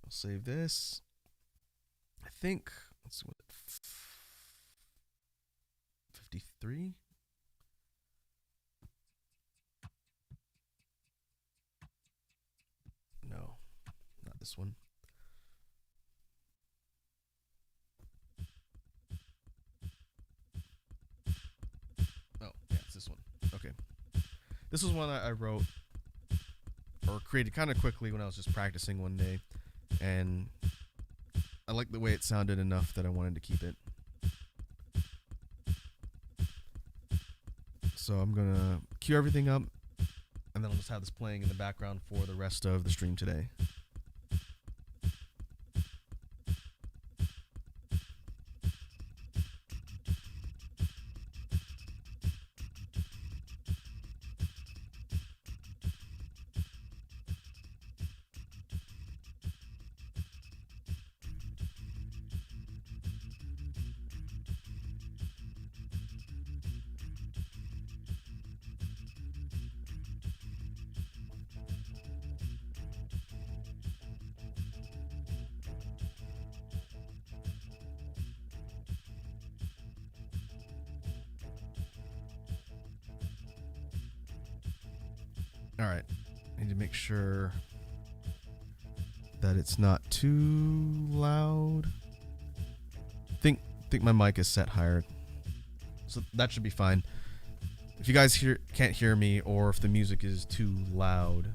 I'll save this. I think, let's see what, 53? No, not this one. Oh, yeah, it's this one. Okay. This was one I wrote or created kind of quickly when I was just practicing one day, and I liked the way it sounded enough that I wanted to keep it. So I'm gonna cue everything up, and then I'll just have this playing in the background for the rest of the stream today. Alright, I need to make sure that it's not too loud. Think my mic is set higher, so that should be fine. If you guys can't hear me, or if the music is too loud,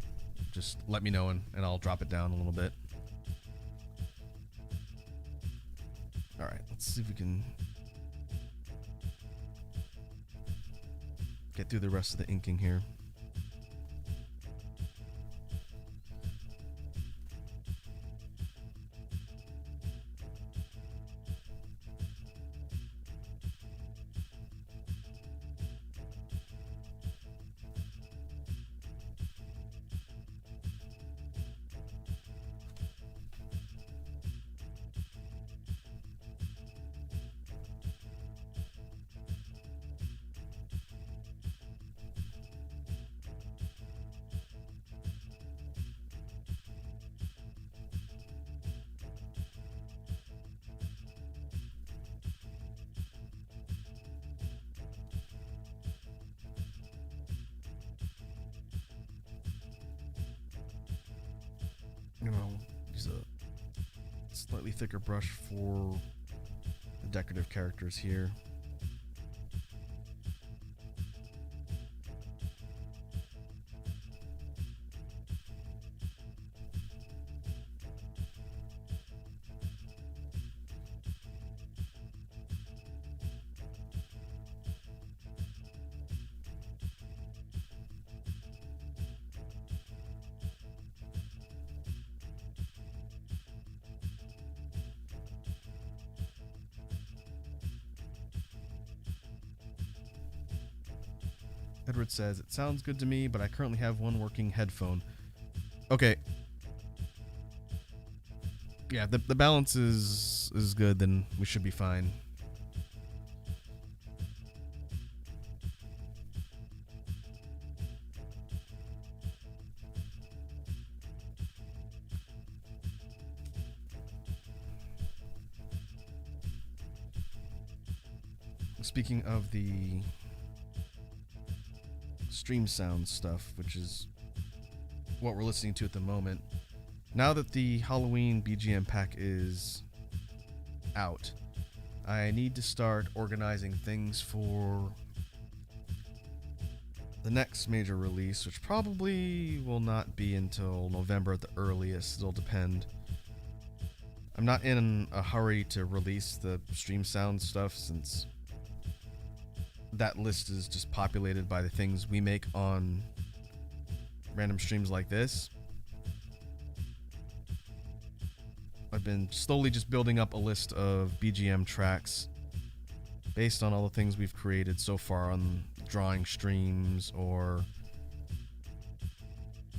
just let me know and I'll drop it down a little bit. Alright, let's see if we can get through the rest of the inking here. Use a slightly thicker brush for the decorative characters here. Edward says, it sounds good to me, but I currently have one working headphone. Okay. Yeah, the balance is good, then we should be fine. Speaking of the stream sound stuff, which is what we're listening to at the moment. Now that the Halloween BGM pack is out, I need to start organizing things for the next major release, which probably will not be until November at the earliest. It'll depend. I'm not in a hurry to release the stream sound stuff, since that list is just populated by the things we make on random streams like this. I've been slowly just building up a list of BGM tracks based on all the things we've created so far on drawing streams, or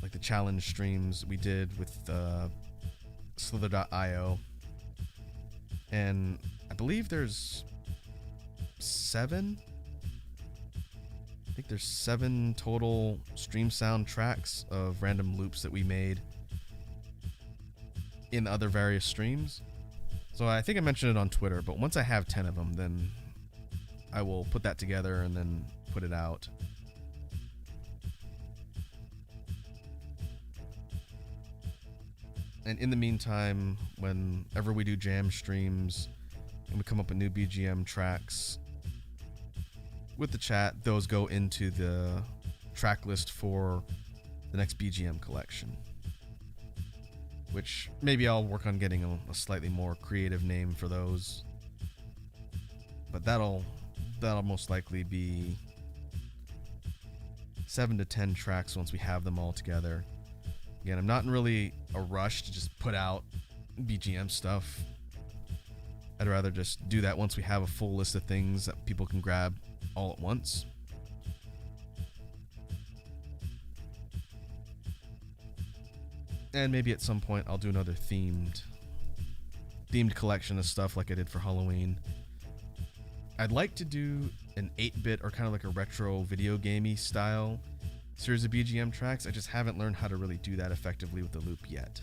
like the challenge streams we did with Slither.io. And I believe there's 7. I think there's 7 total stream sound tracks of random loops that we made in other various streams. So I think I mentioned it on Twitter, but once I have 10 of them, then I will put that together and then put it out. And in the meantime, whenever we do jam streams and we come up with new BGM tracks, with the chat, those go into the track list for the next BGM collection. Which maybe I'll work on getting a slightly more creative name for those. But that'll most likely be 7 to 10 tracks once we have them all together. Again, I'm not in really a rush to just put out BGM stuff. I'd rather just do that once we have a full list of things that people can grab all at once. And maybe at some point I'll do another themed collection of stuff like I did for Halloween. I'd like to do an 8-bit or kind of like a retro video gamey style series of BGM tracks. I just haven't learned how to really do that effectively with the loop yet.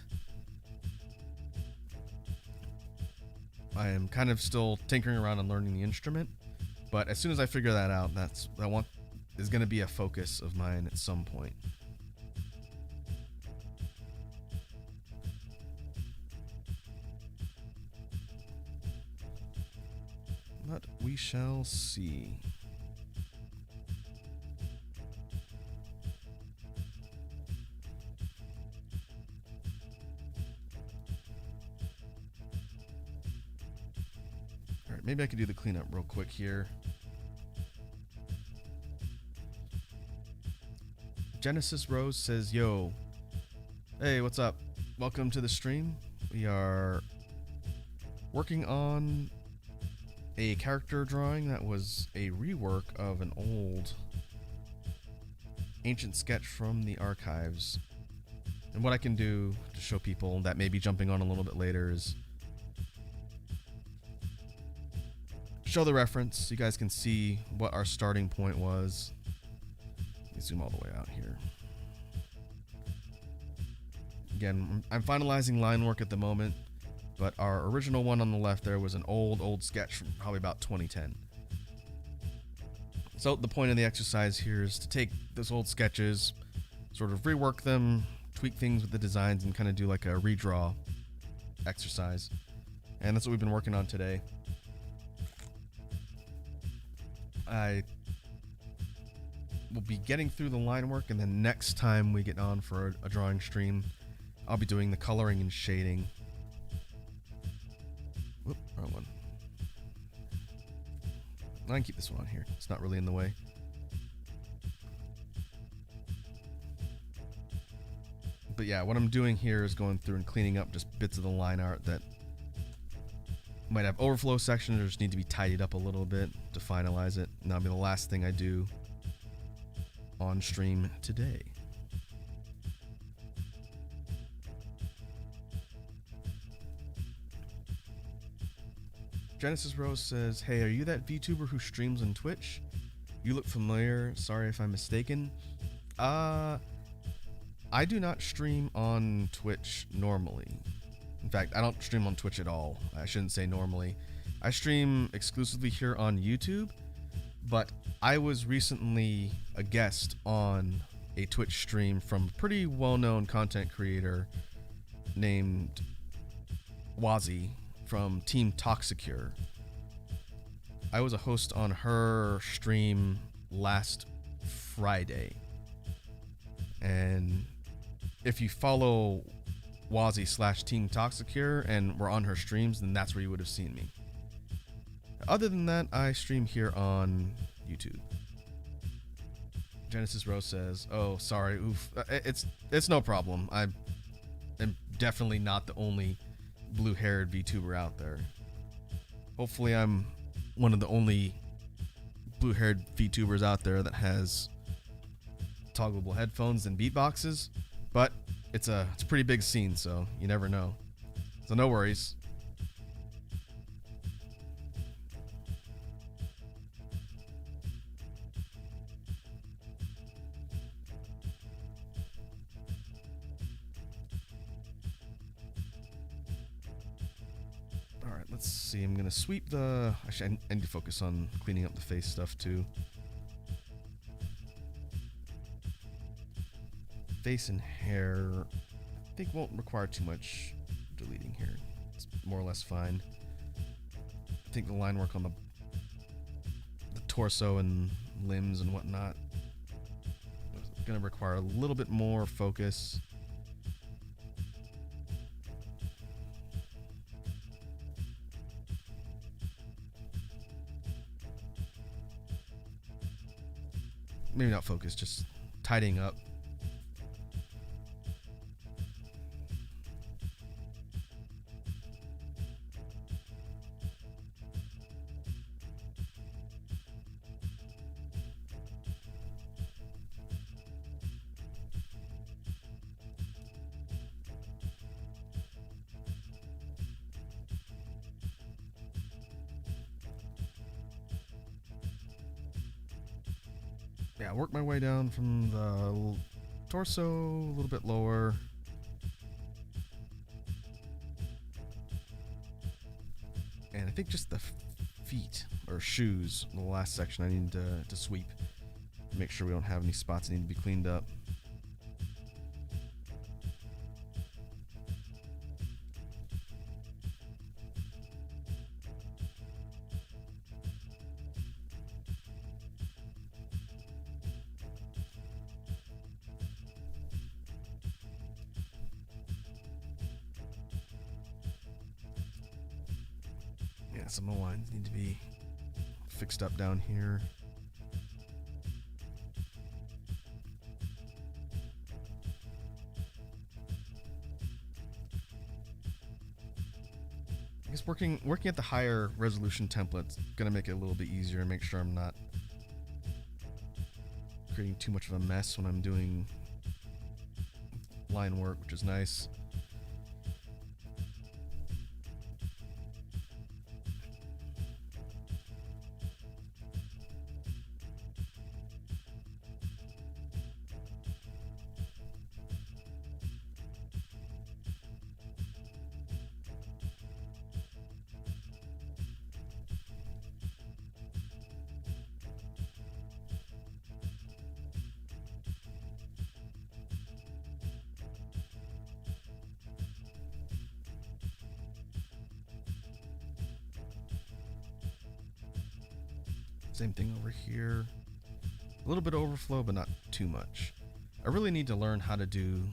I am kind of still tinkering around and learning the instrument, but as soon as I figure that out, is going to be a focus of mine at some point. But we shall see. Alright, maybe I could do the cleanup real quick here. Genesis Rose says, yo, hey, what's up? Welcome to the stream. We are working on a character drawing that was a rework of an old ancient sketch from the archives. And what I can do to show people that may be jumping on a little bit later is show the reference so you guys can see what our starting point was. Let me zoom all the way out here. Again, I'm finalizing line work at the moment, but our original one on the left there was an old sketch from probably about 2010. So the point of the exercise here is to take those old sketches, sort of rework them, tweak things with the designs, and kind of do like a redraw exercise. And that's what we've been working on today. I will be getting through the line work, and then next time we get on for a drawing stream, I'll be doing the coloring and shading. Whoop, wrong one. I can keep this one on here. It's not really in the way. But yeah, what I'm doing here is going through and cleaning up just bits of the line art that might have overflow sections or just need to be tidied up a little bit to finalize it. And that'll be the last thing I do on stream today. Genesis Rose says, hey, are you that VTuber who streams on Twitch? You look familiar. Sorry if I'm mistaken. I do not stream on Twitch normally. In fact, I don't stream on Twitch at all. I shouldn't say normally. I stream exclusively here on YouTube, but I was recently a guest on a Twitch stream from a pretty well-known content creator named Wazi from Team Toxicure. I was a host on her stream last Friday. And if you follow Wazi / Team Toxicure and were on her streams, then that's where you would have seen me. Other than that, I stream here on YouTube. Genesis Rose says, oh, sorry, oof. It's no problem. I am definitely not the only blue-haired VTuber out there. Hopefully I'm one of the only blue-haired VTubers out there that has toggleable headphones and beatboxes, but it's a pretty big scene, so you never know. So no worries. Alright, let's see. I'm gonna sweep the... Actually, I need to focus on cleaning up the face stuff too. Face and hair, I think won't require too much deleting here. It's more or less fine. I think the line work on the torso and limbs and whatnot is going to require a little bit more focus. Maybe not focus, just tidying up. Yeah, work my way down from the torso a little bit lower. And I think just the feet or shoes in the last section I need to sweep. Make sure we don't have any spots that need to be cleaned up. Yeah, some of the lines need to be fixed up down here. I guess working at the higher resolution template's gonna make it a little bit easier and make sure I'm not creating too much of a mess when I'm doing line work, which is nice. Same thing over here. A little bit of overflow, but not too much. I really need to learn how to do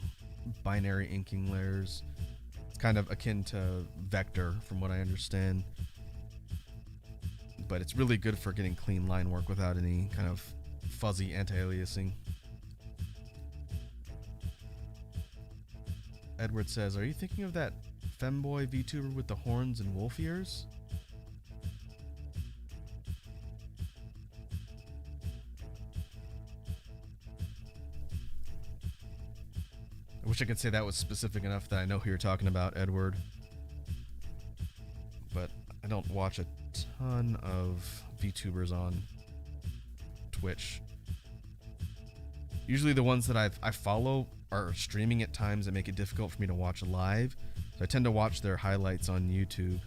binary inking layers. It's kind of akin to vector from what I understand. But it's really good for getting clean line work without any kind of fuzzy anti-aliasing. Edward says, are you thinking of that femboy VTuber with the horns and wolf ears? I wish I could say that was specific enough that I know who you're talking about, Edward. But I don't watch a ton of VTubers on Twitch. Usually the ones that I follow are streaming at times that make it difficult for me to watch live. So I tend to watch their highlights on YouTube.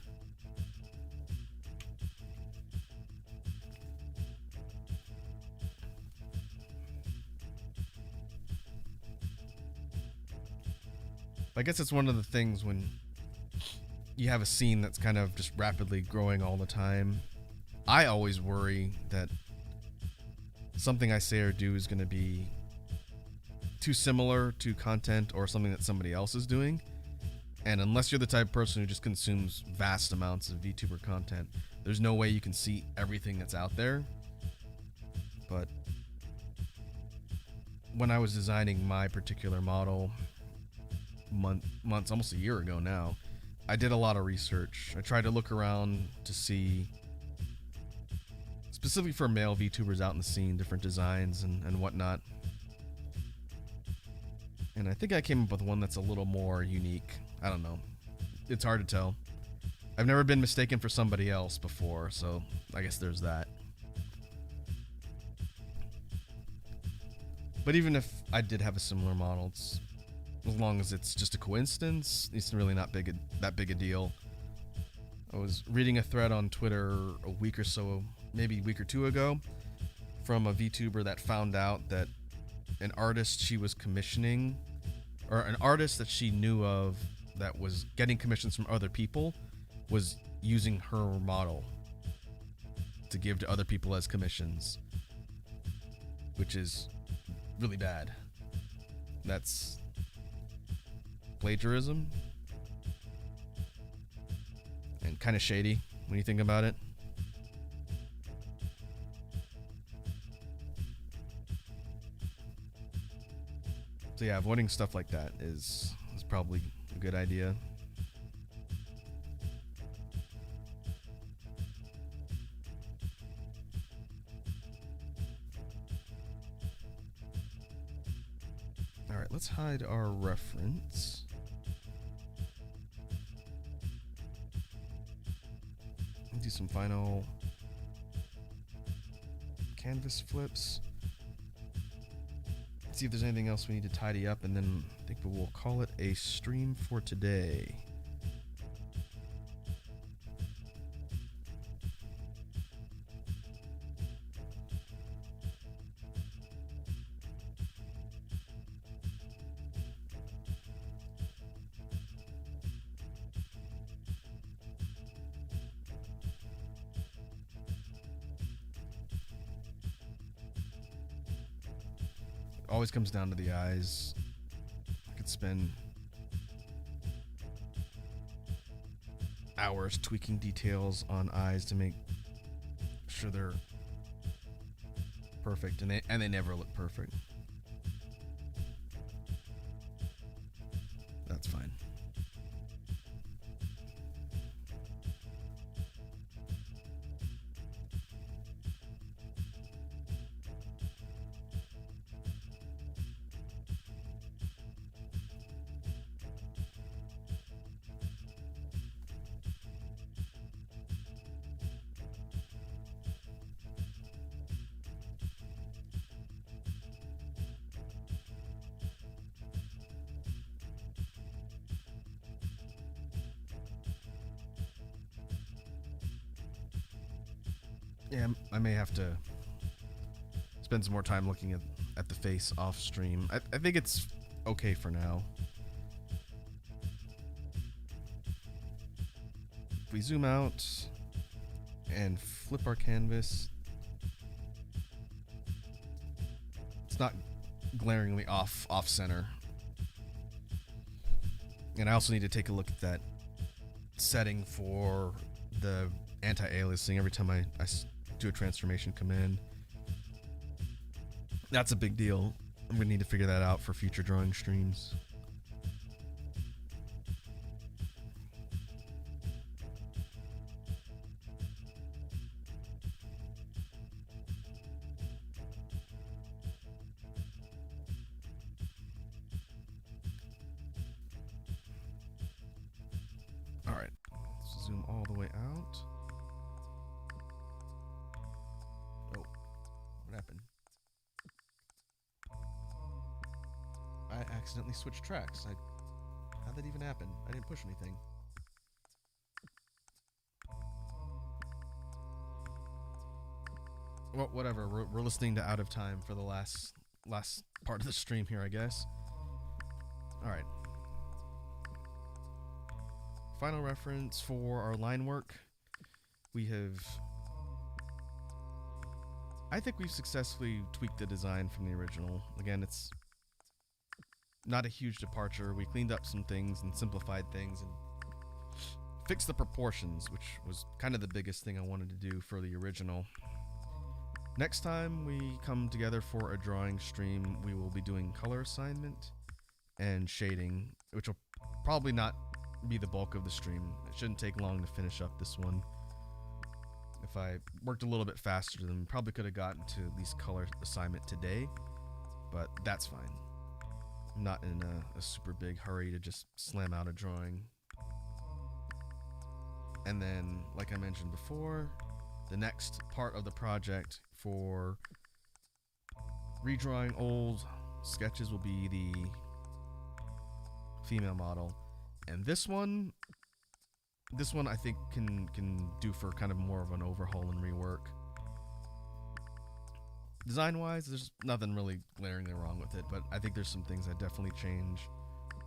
I guess it's one of the things when you have a scene that's kind of just rapidly growing all the time. I always worry that something I say or do is going to be too similar to content or something that somebody else is doing. And unless you're the type of person who just consumes vast amounts of VTuber content, there's no way you can see everything that's out there. But when I was designing my particular model months, almost a year ago now, I did a lot of research. I tried to look around to see, specifically for male VTubers out in the scene, different designs and whatnot. And I think I came up with one that's a little more unique. I don't know. It's hard to tell. I've never been mistaken for somebody else before, so I guess there's that. But even if I did have a similar model, it's, as long as it's just a coincidence, it's really not that big a deal. I was reading a thread on Twitter a week or so, maybe a week or two ago, from a VTuber that found out that an artist she was commissioning, or an artist that she knew of that was getting commissions from other people, was using her model to give to other people as commissions, which is really bad. That's plagiarism and kind of shady when you think about it. So yeah, avoiding stuff like that is probably a good idea. All right, let's hide our reference. Do some final canvas flips. See if there's anything else we need to tidy up, and then I think we'll call it a stream for today. Always comes down to the eyes. I could spend hours tweaking details on eyes to make sure they're perfect, and they never look perfect. That's fine. Yeah, I may have to spend some more time looking at the face off stream. I think it's okay for now. If we zoom out and flip our canvas, it's not glaringly off center. And I also need to take a look at that setting for the anti-aliasing every time I do a transformation command. That's a big deal. I'm gonna need to figure that out for future drawing streams. All right, let's zoom all the way out. Oh, what happened? I accidentally switched tracks. How'd that even happen? I didn't push anything. Well, whatever. We're listening to Out of Time for the last part of the stream here, I guess. All right. Final reference for our line work. I think we've successfully tweaked the design from the original. Again, it's not a huge departure. We cleaned up some things and simplified things and fixed the proportions, which was kind of the biggest thing I wanted to do for the original. Next time we come together for a drawing stream, we will be doing color assignment and shading, which will probably not be the bulk of the stream. It shouldn't take long to finish up this one. If I worked a little bit faster, then probably could have gotten to at least color assignment today, but that's fine. I'm not in a super big hurry to just slam out a drawing. And then, like I mentioned before, the next part of the project for redrawing old sketches will be the female model. And this one I think can do for kind of more of an overhaul and rework. Design-wise, there's nothing really glaringly wrong with it, but I think there's some things I definitely change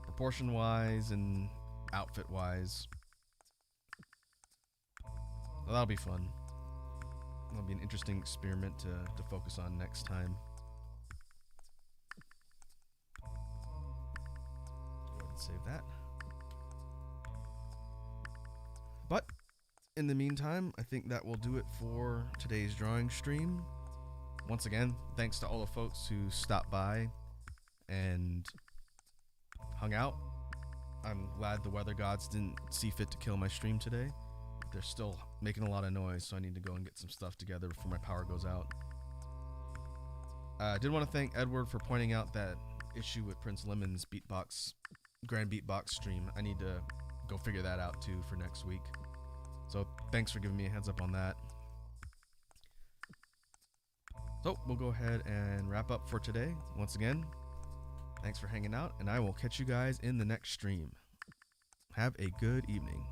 proportion-wise and outfit-wise. So that'll be fun. That'll be an interesting experiment to focus on next time. Save that. But in the meantime, I think that will do it for today's drawing stream. Once again, thanks to all the folks who stopped by and hung out. I'm glad the weather gods didn't see fit to kill my stream today. They're still making a lot of noise, so I need to go and get some stuff together before my power goes out. I did want to thank Edward for pointing out that issue with Prince Lemon's Beatbox, Grand Beatbox stream. I need to go figure that out too for next week. So thanks for giving me a heads up on that. So we'll go ahead and wrap up for today. Once again, thanks for hanging out, and I will catch you guys in the next stream. Have a good evening.